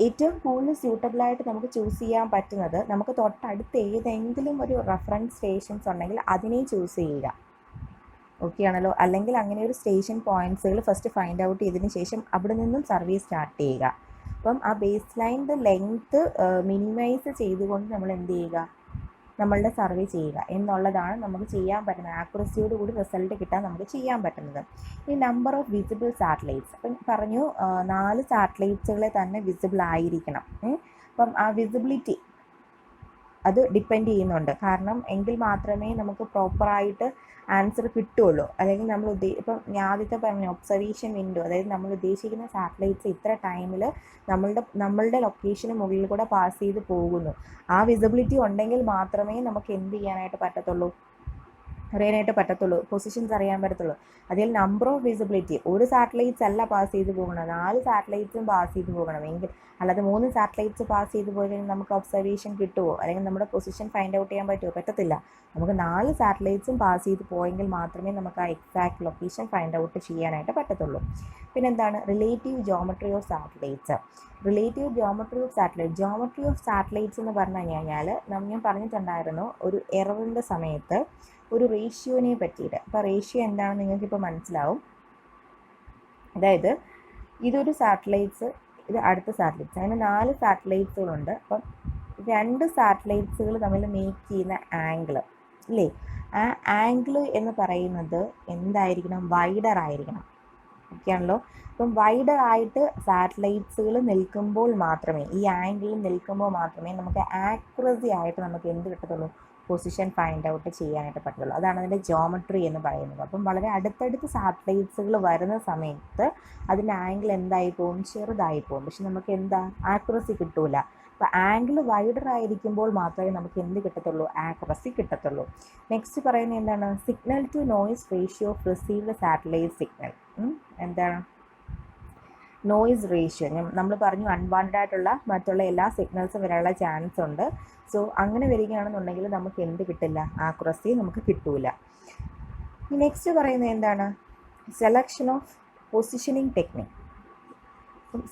ഏറ്റവും കൂടുതൽ സ്യൂട്ടബിളായിട്ട് നമുക്ക് ചൂസ് ചെയ്യാൻ പറ്റുന്നത് നമുക്ക് തൊട്ടടുത്ത് ഏതെങ്കിലും ഒരു റെഫറൻസ് സ്റ്റേഷൻസ് ഉണ്ടെങ്കിൽ അതിനെ ചൂസ് ചെയ്യുക. ഓക്കെ ആണല്ലോ? അല്ലെങ്കിൽ അങ്ങനെ ഒരു സ്റ്റേഷൻ പോയിൻറ്റ്സുകൾ ഫസ്റ്റ് ഫൈൻഡ് ഔട്ട് ചെയ്തതിന് ശേഷം അവിടെ നിന്നും സർവീസ് സ്റ്റാർട്ട് ചെയ്യുക. അപ്പം ആ ബേസ് ലൈനിൻ്റെ ലെങ്ത്ത് മിനിമൈസ് ചെയ്തുകൊണ്ട് നമ്മൾ എന്ത് ചെയ്യുക, നമ്മളുടെ സർവേ ചെയ്യുക എന്നുള്ളതാണ് നമുക്ക് ചെയ്യാൻ പറ്റുന്നത്. ആക്യുറസിയോട് കൂടി റിസൾട്ട് കിട്ടാൻ നമുക്ക് ചെയ്യാൻ പറ്റുന്നത്. ഈ നമ്പർ ഓഫ് വിസിബിൾ സാറ്റലൈറ്റ്സ്, അപ്പം പറഞ്ഞു 4 സാറ്റലൈറ്റ്സുകളെ തന്നെ വിസിബിൾ ആയിരിക്കണം. അപ്പം ആ വിസിബിലിറ്റി അത് ഡിപ്പെൻഡ് ചെയ്യുന്നുണ്ട്. കാരണം എങ്കിൽ മാത്രമേ നമുക്ക് പ്രോപ്പറായിട്ട് ആൻസർ കിട്ടുള്ളൂ. അല്ലെങ്കിൽ നമ്മൾ ഇപ്പം ഞാൻ ആദ്യത്തെ പറഞ്ഞ ഒബ്സർവേഷൻ വിൻഡോ, അതായത് നമ്മൾ ഉദ്ദേശിക്കുന്ന സാറ്റലൈറ്റ്സ് ഇത്ര ടൈമിൽ നമ്മളുടെ ലൊക്കേഷന് മുകളിൽ കൂടെ പാസ് ചെയ്ത് പോകുന്നു. ആ വിസിബിലിറ്റി ഉണ്ടെങ്കിൽ മാത്രമേ നമുക്ക് എന്ത് ചെയ്യാനായിട്ട് പറ്റത്തുള്ളൂ, അറിയാനായിട്ട് പറ്റത്തുള്ളൂ, പൊസിഷൻസ് അറിയാൻ പറ്റത്തുള്ളൂ. അതിൽ നമ്പർ ഓഫ് വിസിബിലിറ്റി ഒരു സാറ്റലൈറ്റ്സ് അല്ല പാസ് ചെയ്ത് പോകണം, 4 സാറ്റലൈറ്റ്സും പാസ് ചെയ്ത് പോകണം. എങ്കിൽ അല്ലാതെ 3 സാറ്റലൈറ്റ്സ് പാസ് ചെയ്ത് പോയി കഴിഞ്ഞാൽ നമുക്ക് ഒബ്സർവേഷൻ കിട്ടുമോ, അല്ലെങ്കിൽ നമ്മുടെ പൊസിഷൻ ഫൈൻഡ് ഔട്ട് ചെയ്യാൻ പറ്റുമോ? പറ്റത്തില്ല. നമുക്ക് 4 സാറ്റലൈറ്റ്സും പാസ് ചെയ്ത് പോയെങ്കിൽ മാത്രമേ നമുക്ക് ആ എക്സാക്ട് ലൊക്കേഷൻ ഫൈൻഡ് ഔട്ട് ചെയ്യാനായിട്ട് പറ്റത്തുള്ളൂ. പിന്നെന്താണ് relative geometry of satellites. Geometry of satellites എന്ന് പറഞ്ഞു കഴിഞ്ഞാൽ ഞാൻ പറഞ്ഞിട്ടുണ്ടായിരുന്നു ഒരു എററിൻ്റെ സമയത്ത് ഒരു റേഷ്യോനെ പറ്റിയിട്ട്. അപ്പോൾ റേഷ്യോ എന്താണെന്ന് നിങ്ങൾക്കിപ്പോൾ മനസ്സിലാവും. അതായത് ഇതൊരു സാറ്റലൈറ്റ്സ്, ഇത് അടുത്ത സാറ്റലൈറ്റ്സ്, അങ്ങനെ 4 സാറ്റലൈറ്റ്സുകളുണ്ട്. അപ്പം 2 സാറ്റലൈറ്റ്സുകൾ തമ്മിൽ മേക്ക് ചെയ്യുന്ന ആംഗിൾ ഇല്ലേ, ആ ആംഗിൾ എന്ന് പറയുന്നത് എന്തായിരിക്കണം, വൈഡർ ആയിരിക്കണം. ഓക്കെ ആണല്ലോ? അപ്പം വൈഡർ ആയിട്ട് സാറ്റലൈറ്റ്സുകൾ നിൽക്കുമ്പോൾ മാത്രമേ, ഈ ആംഗിളിൽ നിൽക്കുമ്പോൾ മാത്രമേ നമുക്ക് ആക്യുറസി ആയിട്ട് നമുക്ക് എന്ത് കിട്ടത്തുള്ളൂ, പൊസിഷൻ ഫൈൻഡ് ഔട്ട് ചെയ്യാനായിട്ട് പറ്റുള്ളൂ. അതാണ് അതിൻ്റെ ജോമെട്രി എന്ന് പറയുന്നത്. അപ്പം വളരെ അടുത്തടുത്ത് സാറ്റലൈറ്റ്സുകൾ വരുന്ന സമയത്ത് അതിൻ്റെ ആംഗിൾ എന്തായി പോകും, ചെറുതായി പോകും. പക്ഷെ നമുക്ക് എന്താ ആക്യുറസി കിട്ടൂല. അപ്പോൾ ആംഗിൾ വൈഡർ ആയിരിക്കുമ്പോൾ മാത്രമേ നമുക്ക് എന്ത് കിട്ടത്തുള്ളൂ, ആക്യുറസി കിട്ടത്തുള്ളൂ. നെക്സ്റ്റ് പറയുന്നത് എന്താണ്, signal to noise ratio of received satellite signal. എന്താണ് നോയിസ് റേഷ്യോ? നമ്മൾ പറഞ്ഞു അൺവാണ്ടഡ് ആയിട്ടുള്ള മറ്റുള്ള എല്ലാ സിഗ്നൽസും വരാനുള്ള ചാൻസ് ഉണ്ട്. സോ അങ്ങനെ വരികയാണെന്നുണ്ടെങ്കിൽ നമുക്ക് എന്ത് കിട്ടില്ല, ആക്യുറസി നമുക്ക് കിട്ടൂല. നെക്സ്റ്റ് പറയുന്നത് എന്താണ്, selection of positioning technique.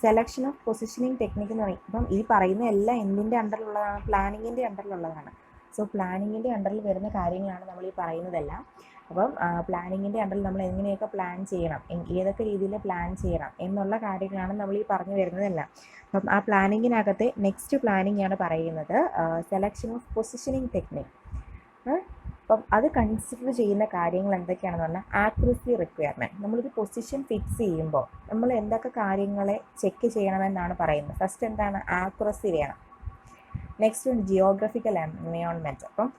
Selection of positioning technique എന്ന് പറയും. ഇപ്പം ഈ പറയുന്ന എല്ലാം എന്തിൻ്റെ അണ്ടറിലുള്ളതാണ്, പ്ലാനിങ്ങിൻ്റെ അണ്ടറിലുള്ളതാണ്. സോ പ്ലാനിങ്ങിൻ്റെ അണ്ടറിൽ വരുന്ന കാര്യങ്ങളാണ് നമ്മൾ ഈ പറയുന്നതെല്ലാം. അപ്പം പ്ലാനിങ്ങിൻ്റെ അണ്ടറിൽ നമ്മൾ എങ്ങനെയൊക്കെ പ്ലാൻ ചെയ്യണം, ഏതൊക്കെ രീതിയിൽ പ്ലാൻ ചെയ്യണം എന്നുള്ള കാര്യങ്ങളാണ് നമ്മൾ ഈ പറഞ്ഞു വരുന്നതെല്ലാം. അപ്പം ആ പ്ലാനിങ്ങിനകത്തെ നെക്സ്റ്റ് പ്ലാനിങ് ആണ് പറയുന്നത് സെലക്ഷൻ ഓഫ് പൊസിഷനിങ് ടെക്നിക്. അപ്പം അത് കൺസിഡർ ചെയ്യുന്ന കാര്യങ്ങൾ എന്തൊക്കെയാണെന്ന് പറഞ്ഞാൽ ആക്യുറസി റിക്വയർമെൻറ്റ്. നമ്മളൊരു പൊസിഷൻ ഫിക്സ് ചെയ്യുമ്പോൾ നമ്മൾ എന്തൊക്കെ കാര്യങ്ങളെ ചെക്ക് ചെയ്യണമെന്നാണ് പറയുന്നത്. ഫസ്റ്റ് എന്താണ്, ആക്യുറസി വേണം. Next geographical environment. അപ്പം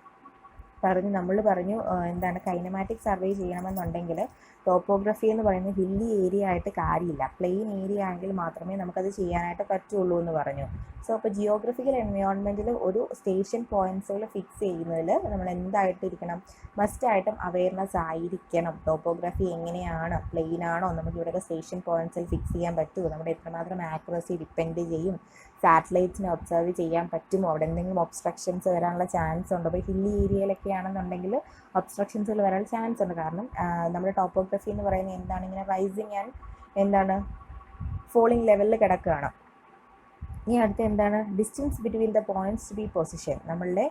നമ്മൾ പറഞ്ഞു എന്താണ്, കൈനമാറ്റിക് സർവേ ചെയ്യണമെന്നുണ്ടെങ്കിൽ ടോപ്പോഗ്രഫി എന്ന് പറയുന്നത് ഹില്ലി ഏരിയ ആയിട്ട് കാര്യമില്ല, പ്ലെയിൻ ഏരിയ ആണെങ്കിൽ മാത്രമേ നമുക്കത് ചെയ്യാനായിട്ട് പറ്റുള്ളൂ എന്ന് പറഞ്ഞു. സോ അപ്പോൾ ജിയോഗ്രഫിക്കൽ എൻവയോൺമെൻറ്റിൽ ഒരു സ്റ്റേഷൻ പോയിൻറ്റ്സുകൾ ഫിക്സ് ചെയ്യുന്നതിൽ നമ്മൾ എന്തായിട്ടിരിക്കണം, മസ്റ്റായിട്ടും അവെയർനെസ് ആയിരിക്കണം. ടോപ്പോഗ്രഫി എങ്ങനെയാണ്, പ്ലെയിൻ ആണോ, നമുക്ക് ഇവിടെയൊക്കെ സ്റ്റേഷൻ പോയിൻറ്റ്സിൽ ഫിക്സ് ചെയ്യാൻ പറ്റുമോ, നമ്മുടെ എത്രമാത്രം ആക്യുറസി ഡിപ്പെൻഡ് ചെയ്യും, സാറ്റലൈറ്റ്സിനെ ഒബ്സർവ് ചെയ്യാൻ പറ്റുമോ, അവിടെ എന്തെങ്കിലും ഒബ്സ്ട്രക്ഷൻസ് വരാനുള്ള ചാൻസ് ഉണ്ടോ. അപ്പോൾ ഹില്ലി ഏരിയയിലൊക്കെ ആണെന്നുണ്ടെങ്കിൽ ഒബ്സ്ട്രക്ഷൻസുകൾ വരാൻ ചാൻസ് ഉണ്ട്. കാരണം നമ്മുടെ ടോപ്പോഗ്രഫി എന്ന് പറയുന്നത് എന്താണ്, ഇങ്ങനെ റൈസിങ് ആൻഡ് എന്താണ് ഫോളിങ് ലെവലിൽ കിടക്കുകയാണ്. ഇനി അടുത്ത എന്താണ്, distance between the points to be position. നമ്മളുടെ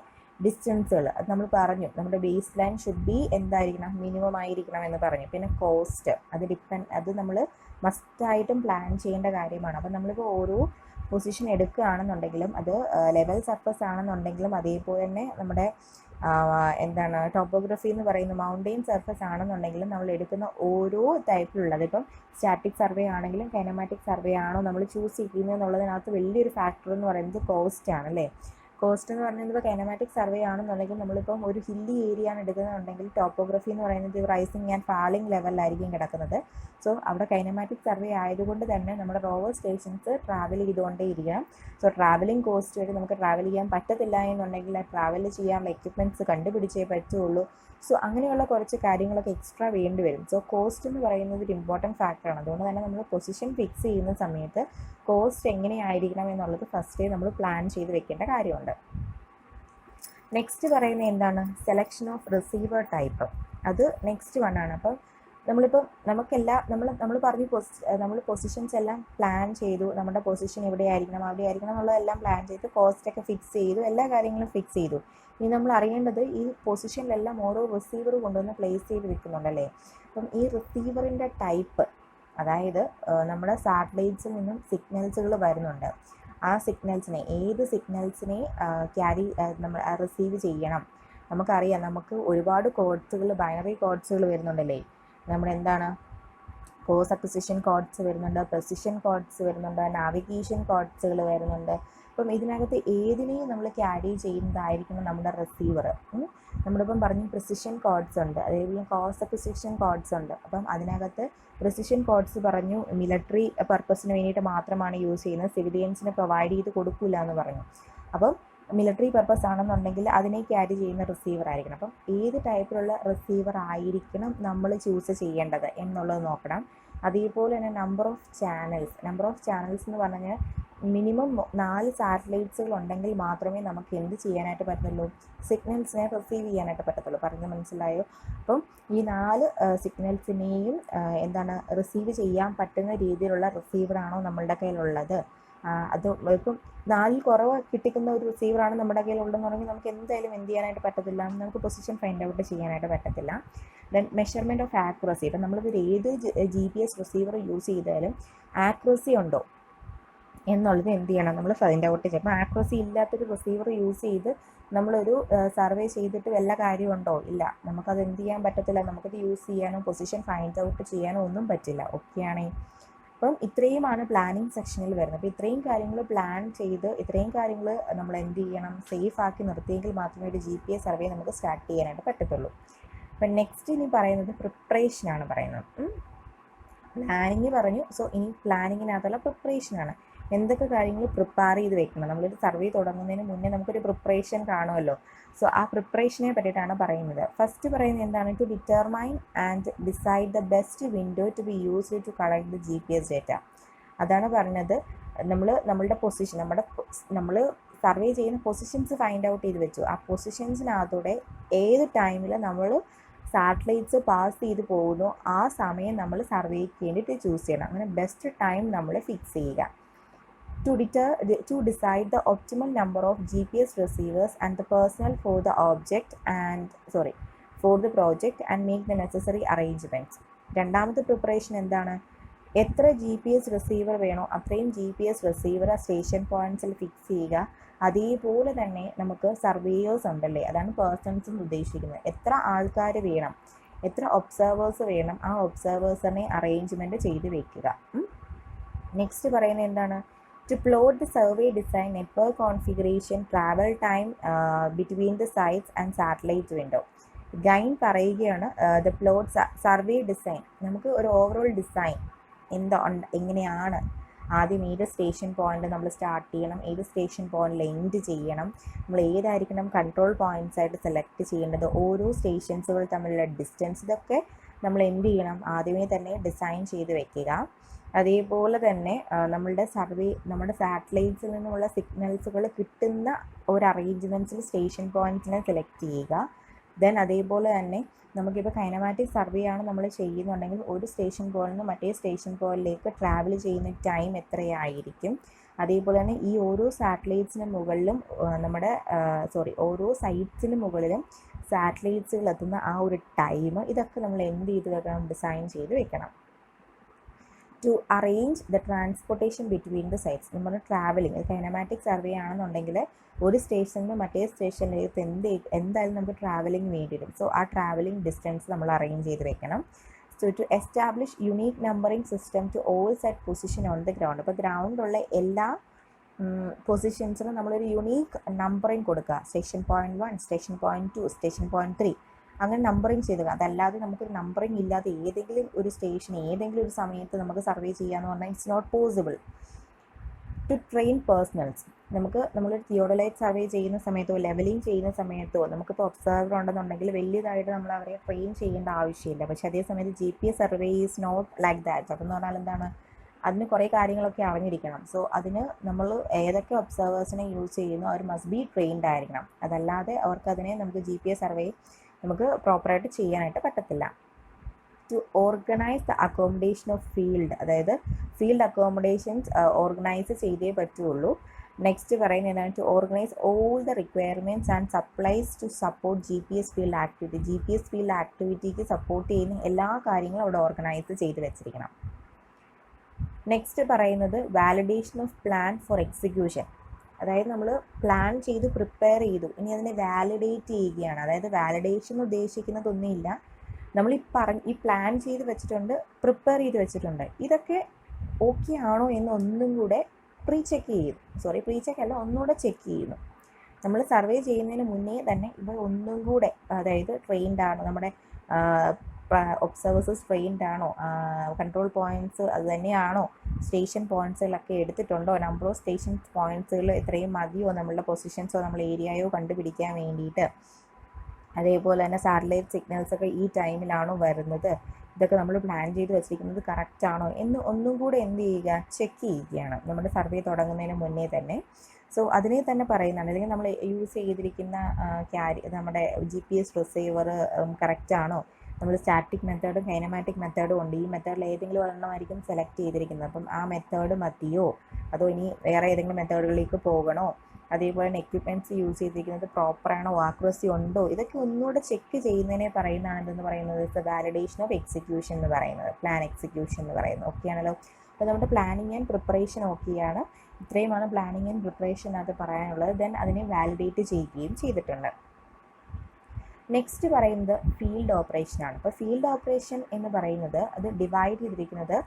ഡിസ്റ്റൻസുകൾ അത് നമ്മൾ പറഞ്ഞു, നമ്മുടെ ബേസ് ലൈൻ ഷുഡ് ബി എന്തായിരിക്കണം, മിനിമം ആയിരിക്കണം എന്ന് പറഞ്ഞു. പിന്നെ കോസ്റ്റ് അത് നമ്മൾ മസ്റ്റായിട്ടും പ്ലാൻ ചെയ്യേണ്ട കാര്യമാണ്. അപ്പം നമ്മളിപ്പോൾ ഓരോ പൊസിഷൻ എടുക്കുകയാണെന്നുണ്ടെങ്കിലും അത് ലെവൽ സർഫസ് ആണെന്നുണ്ടെങ്കിലും അതേപോലെ തന്നെ നമ്മുടെ എന്താണ് ടോപ്പോഗ്രഫി എന്ന് പറയുന്ന മൗണ്ടെയിൻ സർഫസ് ആണെന്നുണ്ടെങ്കിലും നമ്മൾ എടുക്കുന്ന ഓരോ ടൈപ്പിലുള്ളത്, ഇപ്പം സ്റ്റാറ്റിക് സർവേ ആണെങ്കിലും കൈനമാറ്റിക് സർവേ ആണോ നമ്മൾ ചൂസ് ചെയ്യുന്നത് എന്നുള്ളതിനകത്ത് വലിയൊരു ഫാക്ടർ എന്ന് പറയുന്നത് കോസ്റ്റ് ആണ് അല്ലേ. കോസ്റ്റ് എന്ന് പറയുന്നത് ഇപ്പോൾ കൈനമാറ്റിക് സർവേ ആണെന്നുണ്ടെങ്കിൽ നമ്മളിപ്പം ഒരു ഹില്ലി ഏരിയ ആണ് എടുക്കുന്നുണ്ടെങ്കിൽ ടോപ്പോഗ്രഫി എന്ന് പറയുന്നത് റൈസിങ് ആൻഡ് ഫാളിങ് ലെവലിലായിരിക്കും കിടക്കുന്നത്. സോ അവിടെ കൈനമാറ്റിക് സർവേ ആയതുകൊണ്ട് തന്നെ നമ്മുടെ റോവർ സ്റ്റേഷൻസ് ട്രാവൽ ചെയ്തുകൊണ്ടേ ഇരിക്കണം. സോ ട്രാവലിംഗ് കോസ്റ്റ് വഴി നമുക്ക് ട്രാവൽ ചെയ്യാൻ പറ്റത്തില്ല എന്നുണ്ടെങ്കിൽ ആ ട്രാവൽ ചെയ്യാനുള്ള എക്യുപ്മെൻറ്റ്സ് കണ്ടുപിടിച്ചേ പറ്റുള്ളൂ. സോ അങ്ങനെയുള്ള കുറച്ച് കാര്യങ്ങളൊക്കെ എക്സ്ട്രാ വേണ്ടി വരും. സോ കോസ്റ്റ് എന്ന് പറയുന്നത് ഒരു ഇമ്പോർട്ടൻറ്റ് ഫാക്ടറാണ്. അതുകൊണ്ട് തന്നെ നമ്മൾ പൊസിഷൻ ഫിക്സ് ചെയ്യുന്ന സമയത്ത് കോസ്റ്റ് എങ്ങനെയായിരിക്കണം എന്നുള്ളത് ഫസ്റ്റേ നമ്മൾ പ്ലാൻ ചെയ്ത് വെക്കേണ്ട കാര്യമുണ്ട്. നെക്സ്റ്റ് പറയുന്നത് എന്താണ്, സെലക്ഷൻ ഓഫ് റിസീവർ ടൈപ്പ്. അത് നെക്സ്റ്റ് വൺ ആണ്. അപ്പം നമ്മളിപ്പം നമ്മൾ പറഞ്ഞു നമ്മൾ പൊസിഷൻസ് എല്ലാം പ്ലാൻ ചെയ്തു, നമ്മുടെ പൊസിഷൻ എവിടെ ആയിരിക്കണം അവിടെ ആയിരിക്കണം എന്നുള്ളതെല്ലാം പ്ലാൻ ചെയ്ത് കോസ്റ്റൊക്കെ ഫിക്സ് ചെയ്തു, എല്ലാ കാര്യങ്ങളും ഫിക്സ് ചെയ്തു. ഇനി നമ്മൾ അറിയേണ്ടത് ഈ പൊസിഷനിലെല്ലാം ഓരോ റിസീവർ കൊണ്ടുവന്ന് പ്ലേസ് ചെയ്ത് വെക്കുന്നുണ്ടല്ലേ. അപ്പം ഈ റിസീവറിൻ്റെ ടൈപ്പ്, അതായത് നമ്മുടെ സാറ്റലൈറ്റ്സിൽ നിന്നും സിഗ്നൽസുകൾ വരുന്നുണ്ട്. ആ സിഗ്നൽസിനെ ഏത് സിഗ്നൽസിനെ നമ്മൾ റിസീവ് ചെയ്യണം. നമുക്കറിയാം, നമുക്ക് ഒരുപാട് കോഡ്സുകൾ, ബൈനറി കോഡ്സുകൾ വരുന്നുണ്ടല്ലേ. നമ്മുടെ എന്താണ് കോഴ്സ് അക്വിസിഷൻ കോഡ്സ് വരുന്നുണ്ട്, പ്രെസിഷൻ കോഡ്സ് വരുന്നുണ്ട്, നാവിഗേഷൻ കോഡ്സുകൾ വരുന്നുണ്ട്. അപ്പം ഇതിനകത്ത് ഏതിനെയും നമ്മൾ ക്യാരി ചെയ്യുന്നതായിരിക്കണം നമ്മുടെ റിസീവർ. നമ്മളിപ്പം പറഞ്ഞു പ്രിസിഷൻ കോഡ്സ് ഉണ്ട്, അതേപോലെ കോഴ്സ് അക്വിസിഷൻ കോഡ്സ് ഉണ്ട്. അപ്പം അതിനകത്ത് പ്രിസിഷൻ കോഡ്സ് പറഞ്ഞു മിലിറ്ററി പർപ്പസിന് വേണ്ടിയിട്ട് മാത്രമാണ് യൂസ് ചെയ്യുന്നത്, സിവിലിയൻസിന് പ്രൊവൈഡ് ചെയ്ത് കൊടുക്കില്ല എന്ന് പറഞ്ഞു. അപ്പം മിലിറ്ററി പർപ്പസ് ആണെന്നുണ്ടെങ്കിൽ അതിനെ ക്യാരി ചെയ്യുന്ന റിസീവർ ആയിരിക്കണം. അപ്പം ഏത് ടൈപ്പിലുള്ള റിസീവർ ആയിരിക്കണം നമ്മൾ ചൂസ് ചെയ്യേണ്ടത് എന്നുള്ളത് നോക്കണം. അതേപോലെ തന്നെ നമ്പർ ഓഫ് ചാനൽസ് എന്ന് പറഞ്ഞാൽ മിനിമം 4 സാറ്റലൈറ്റ്സുകൾ ഉണ്ടെങ്കിൽ മാത്രമേ നമുക്ക് എന്ത് ചെയ്യാനായിട്ട് പറ്റുള്ളൂ, സിഗ്നൽസിനെ റിസീവ് ചെയ്യാനായിട്ട് പറ്റത്തുള്ളൂ. പറഞ്ഞ് മനസ്സിലായോ? അപ്പം ഈ 4 സിഗ്നൽസിനെയും റിസീവ് ചെയ്യാൻ പറ്റുന്ന രീതിയിലുള്ള റിസീവറാണോ നമ്മളുടെ കയ്യിലുള്ളത്. അത് ഇപ്പം 4 കുറവ് കിട്ടിക്കുന്ന ഒരു റിസീവറാണ് നമ്മുടെ കയ്യിലുള്ളതെന്ന് പറഞ്ഞാൽ നമുക്ക് എന്തായാലും എന്ത് ചെയ്യാനായിട്ട് പറ്റത്തില്ല, നമുക്ക് പൊസിഷൻ ഫൈൻഡ് ഔട്ട് ചെയ്യാനായിട്ട് പറ്റത്തില്ല. Then measurement of accuracy. ഇപ്പം നമ്മളിപ്പോൾ ഏത് GPS റിസീവർ യൂസ് ചെയ്താലും ആക്യുറസി ഉണ്ടോ എന്നുള്ളത് എന്ത് ചെയ്യണം, നമ്മൾ ഫൈൻഡ് ഔട്ട് ചെയ്യും. അപ്പോൾ ആക്യുറസി ഇല്ലാത്തൊരു റിസീവർ യൂസ് ചെയ്ത് നമ്മളൊരു സർവേ ചെയ്തിട്ട് വല്ല കാര്യമുണ്ടോ, ഇല്ല, നമുക്കത് എന്ത് ചെയ്യാൻ പറ്റത്തില്ല, നമുക്കത് യൂസ് ചെയ്യാനോ പൊസിഷൻ ഫൈൻഡ് ഔട്ട് ചെയ്യാനോ ഒന്നും പറ്റില്ല. ഓക്കെയാണേ. അപ്പം ഇത്രയുമാണ് പ്ലാനിങ് സെക്ഷനിൽ വരുന്നത്. അപ്പോൾ ഇത്രയും കാര്യങ്ങൾ പ്ലാൻ ചെയ്ത് ഇത്രയും കാര്യങ്ങൾ നമ്മൾ എന്ത് ചെയ്യണം, സേഫ് ആക്കി നിർത്തിയെങ്കിൽ മാത്രമേ ഒരു GPS സർവേ നമുക്ക് സ്റ്റാർട്ട് ചെയ്യാനായിട്ട് പറ്റത്തുള്ളൂ. അപ്പം നെക്സ്റ്റ് ഇനി പറയുന്നത് പ്രിപ്പറേഷനാണ് പറയുന്നത്. പ്ലാനിങ് പറഞ്ഞു. സോ ഇനി പ്ലാനിങ്ങിനകത്തുള്ള പ്രിപ്പറേഷനാണ്. എന്തൊക്കെ കാര്യങ്ങൾ പ്രിപ്പയർ ചെയ്ത് വെക്കണം. നമ്മളൊരു സർവേ തുടങ്ങുന്നതിന് മുന്നേ നമുക്കൊരു പ്രിപ്പറേഷൻ കാണുമല്ലോ. സോ ആ പ്രിപ്പറേഷനെ പറ്റിയിട്ടാണ് പറയുന്നത്. ഫസ്റ്റ് പറയുന്നത് എന്താണ്, to determine and decide the best window to be used to collect the GPS data. അതാണ് പറഞ്ഞത്. നമ്മളുടെ പൊസിഷൻ, നമ്മൾ സർവേ ചെയ്യുന്ന പൊസിഷൻസ് ഫൈൻഡ് ഔട്ട് ചെയ്ത് വെച്ചു. ആ പൊസിഷൻസിനകത്തൂടെ ഏത് ടൈമിൽ നമ്മൾ സാറ്റലൈറ്റ്സ് പാസ് ചെയ്ത് പോകുന്നു ആ സമയം നമ്മൾ സർവേക്ക് വേണ്ടിയിട്ട് ചൂസ് ചെയ്യണം. അങ്ങനെ ബെസ്റ്റ് ടൈം നമ്മൾ ഫിക്സ് ചെയ്യുക. To decide the optimal number of GPS receivers and the personnel for the project and make the necessary arrangements. രണ്ടാമത്തെ പ്രിപ്പറേഷൻ എന്താണ്, എത്ര GPS റിസീവർ വേണോ അത്രയും GPS റിസീവർ സ്റ്റേഷൻ പോയിന്റ്സിൽ ഫിക്സ് ചെയ്യുക. അതേപോലെ തന്നെ നമുക്ക് സർവേയേഴ്സ് ഉണ്ടല്ലേ, അതാണ് പേഴ്സൺസ് എന്ന് ഉദ്ദേശിക്കുന്നത്. എത്ര ആൾക്കാർ വേണം, എത്ര ഒബ്സർവേഴ്സ് വേണം, ആ ഒബ്സർവേഴ്സിനെ അറേഞ്ച്മെൻറ്റ് ചെയ്ത് വെക്കുക. നെക്സ്റ്റ് പറയുന്നത് എന്താണ്, to plot the survey design, network configuration, travel time between the sites and satellite window. Gain പറയുകയാണ് ദ പ്ലോട്ട് സർവേ ഡിസൈൻ. നമുക്ക് ഒരു ഓവറോൾ ഡിസൈൻ എങ്ങനെയാണ്, ആദ്യം ഏത് സ്റ്റേഷൻ പോയിന്റ് നമ്മൾ സ്റ്റാർട്ട് ചെയ്യണം, ഏത് സ്റ്റേഷൻ പോയിന്റിൽ എൻഡ് ചെയ്യണം, നമ്മൾ ഏതായിരിക്കണം കൺട്രോൾ പോയിന്റ്സ് ആയിട്ട് സെലക്ട് ചെയ്യേണ്ടത്, ഓരോ സ്റ്റേഷൻസുകൾ തമ്മിലുള്ള ഡിസ്റ്റൻസ്, ഇതൊക്കെ നമ്മൾ എന്ത് ചെയ്യണം, ആദ്യമേ തന്നെ ഡിസൈൻ ചെയ്ത് വെക്കുക. അതേപോലെ തന്നെ നമ്മുടെ സാറ്റലൈറ്റ്സിൽ നിന്നുള്ള സിഗ്നൽസുകൾ കിട്ടുന്ന ഒരു അറേഞ്ച്മെൻറ്റ്സിൽ സ്റ്റേഷൻ പോയിന്റ്സിനെ സെലക്ട് ചെയ്യുക. ദെൻ അതേപോലെ തന്നെ നമുക്കിപ്പോൾ കൈനമാറ്റിക് സർവേ ആണ് നമ്മൾ ചെയ്യുന്നുണ്ടെങ്കിൽ ഒരു സ്റ്റേഷൻ പോയിന്റിൽ നിന്ന് മറ്റേ സ്റ്റേഷൻ പോയിന്റിലേക്ക് ട്രാവൽ ചെയ്യുന്ന ടൈം എത്രയായിരിക്കും, അതേപോലെ തന്നെ ഈ ഓരോ സാറ്റലൈറ്റ്സിന് മുകളിലും ഓരോ സൈറ്റ്സിന് മുകളിലും സാറ്റലൈറ്റ്സുകൾ എത്തുന്ന ആ ഒരു ടൈം, ഇതൊക്കെ നമ്മൾ എന്ത് ചെയ്ത് വെക്കണം, ഡിസൈൻ ചെയ്ത് വെക്കണം. To arrange the transportation between the sites. നമ്മൾ ട്രാവലിംഗ് കൈനമാറ്റിക് സർവേ ആണെന്നുണ്ടെങ്കിൽ ഒരു സ്റ്റേഷനിൽ നിന്ന് മറ്റേ സ്റ്റേഷനിലേക്ക് എന്തായാലും നമുക്ക് ട്രാവലിംഗ് വേണ്ടി വരും. സോ ആ ട്രാവലിംഗ് ഡിസ്റ്റൻസ് നമ്മൾ അറേഞ്ച് ചെയ്ത് വെക്കണം. So to establish unique numbering system to all set position on the ground. അപ്പോൾ ഗ്രൗണ്ടിലുള്ള എല്ലാ പൊസിഷൻസിനും നമ്മളൊരു യുണീക്ക് നമ്പറിംഗ് കൊടുക്കുക. Station point 1, station point 2, station point 3 അങ്ങനെ നമ്പറിങ് ചെയ്തുക. അതല്ലാതെ നമുക്കൊരു നമ്പറിങ് ഇല്ലാതെ ഏതെങ്കിലും ഒരു സ്റ്റേഷൻ ഏതെങ്കിലും ഒരു സമയത്ത് നമുക്ക് സർവേ ചെയ്യാമെന്ന് പറഞ്ഞാൽ it's not possible. To train personnels. നമ്മളൊരു തിയോഡലൈറ്റ് സർവേ ചെയ്യുന്ന സമയത്തോ ലെവലിംഗ് ചെയ്യുന്ന സമയത്തോ നമുക്കിപ്പോൾ ഒബ്സർവർ ഉണ്ടെന്നുണ്ടെങ്കിൽ വലിയതായിട്ട് നമ്മൾ അവരെ ട്രെയിൻ ചെയ്യേണ്ട ആവശ്യമില്ല. പക്ഷേ അതേ സമയത്ത് GPS survey is not like that. അതെന്ന് പറഞ്ഞാൽ എന്താണ്, അതിന് കുറേ കാര്യങ്ങളൊക്കെ അറിഞ്ഞിരിക്കണം. സോ അതിന് നമ്മൾ ഏതൊക്കെ ഒബ്സർവേഴ്സിനെ യൂസ് ചെയ്യുന്നു അവർ മസ്റ്റ് ബി ട്രെയിൻഡ് ആയിരിക്കണം. അതല്ലാതെ അവർക്കതിനെ നമുക്ക് GPS സർവേ നമുക്ക് പ്രോപ്പറായിട്ട് ചെയ്യാനായിട്ട് പറ്റത്തില്ല. To organise the accommodation of field, അതായത് ഫീൽഡ് അക്കോമഡേഷൻസ് ഓർഗനൈസ് ചെയ്തേ പറ്റുള്ളൂ. നെക്സ്റ്റ് പറയുന്നത് എന്താണ്, to organise all the requirements and supplies to support GPS field activity. GPS ഫീൽഡ് ആക്ടിവിറ്റിക്ക് സപ്പോർട്ട് ചെയ്യുന്ന എല്ലാ കാര്യങ്ങളും അവിടെ ഓർഗനൈസ് ചെയ്ത് വെച്ചിരിക്കണം. നെക്സ്റ്റ് പറയുന്നത് validation of plan for execution. അതായത് നമ്മൾ പ്ലാൻ ചെയ്ത് പ്രിപ്പയർ ചെയ്തു, ഇനി അതിനെ വാലിഡേറ്റ് ചെയ്യുകയാണ്. അതായത് വാലിഡേഷൻ ഉദ്ദേശിക്കുന്നതൊന്നുമില്ല, നമ്മൾ ഈ പ്ലാൻ ചെയ്ത് വെച്ചിട്ടുണ്ട്, പ്രിപ്പയർ ചെയ്ത് വെച്ചിട്ടുണ്ട്, ഇതൊക്കെ ഓക്കെ ആണോ എന്ന് ഒന്നും കൂടെ ഒന്നുകൂടെ ചെക്ക് ചെയ്യുന്നു. നമ്മൾ സർവേ ചെയ്യുന്നതിന് മുന്നേ തന്നെ ഇവ ഒന്നും കൂടെ, അതായത് ട്രെയിൻഡ് ആണോ, നമ്മുടെ ഒബ്സർവേഴ്സസ് ട്രെയിൻഡ് ആണോ, കൺട്രോൾ പോയിന്റ്സ് അത് തന്നെയാണോ, സ്റ്റേഷൻ പോയിന്റ്സുകളൊക്കെ എടുത്തിട്ടുണ്ടോ, നമ്പർ ഓഫ് സ്റ്റേഷൻ പോയിന്റ്സുകൾ എത്രയും മതിയോ നമ്മളുടെ പൊസിഷൻസോ നമ്മൾ ഏരിയയോ കണ്ടുപിടിക്കാൻ വേണ്ടിയിട്ട്. അതേപോലെ തന്നെ സാറ്റലൈറ്റ് സിഗ്നൽസൊക്കെ ഈ ടൈമിലാണോ വരുന്നത്, ഇതൊക്കെ നമ്മൾ പ്ലാൻ ചെയ്ത് വെച്ചിരിക്കുന്നത് കറക്റ്റ് ആണോ എന്ന് ഒന്നും കൂടെ എന്ത് ചെയ്യുക, ചെക്ക് ചെയ്യുകയാണ് നമ്മുടെ സർവേ തുടങ്ങുന്നതിന് മുന്നേ തന്നെ. സോ അതിനെ തന്നെ പറയുന്നതാണ്, അല്ലെങ്കിൽ നമ്മൾ യൂസ് ചെയ്തിരിക്കുന്ന നമ്മുടെ GPS റിസീവർ കറക്റ്റ് ആണോ, നമ്മൾ സ്റ്റാറ്റിക് മെത്തേഡും കൈനമാറ്റിക് മെത്തേഡും ഉണ്ട്. ഈ മെത്തേഡിൽ ഏതെങ്കിലും ഒരെണ്ണമായിരിക്കും സെലക്ട് ചെയ്തിരിക്കുന്നത്. അപ്പം ആ മെത്തേഡ് മതിയോ അതോ ഇനി വേറെ ഏതെങ്കിലും മെത്തേഡുകളിലേക്ക് പോകണോ, അതേപോലെ തന്നെ എക്യുപ്മെൻറ്റ്സ് യൂസ് ചെയ്തിരിക്കുന്നത് പ്രോപ്പറാണോ, ആക്യുറസി ഉണ്ടോ, ഇതൊക്കെ ഒന്നുകൂടെ ചെക്ക് ചെയ്യുന്നതിനെ പറയുന്നതാണ് എന്തെന്ന് പറയുന്നത് വാലിഡേഷൻ ഓഫ് എക്സിക്യൂഷൻ എന്ന് പറയുന്നത്, പ്ലാൻ എക്സിക്യൂഷൻ എന്ന് പറയുന്നത്. ഓക്കെ ആണല്ലോ. അപ്പോൾ നമ്മുടെ പ്ലാനിങ് ആൻഡ് പ്രിപ്പറേഷൻ ഓക്കെയാണ്. ഇത്രയുമാണ് പ്ലാനിങ് ആൻഡ് പ്രിപ്പറേഷനകത്ത് പറയാനുള്ളത്. ദെൻ അതിനെ വാലിഡേറ്റ് ചെയ്യുകയും ചെയ്തിട്ടുണ്ട്. നെക്സ്റ്റ് പറയുന്നത് ഫീൽഡ് ഓപ്പറേഷനാണ്. അപ്പോൾ ഫീൽഡ് ഓപ്പറേഷൻ എന്ന് പറയുന്നത് അത് ഡിവൈഡ് ചെയ്തിരിക്കുന്നത്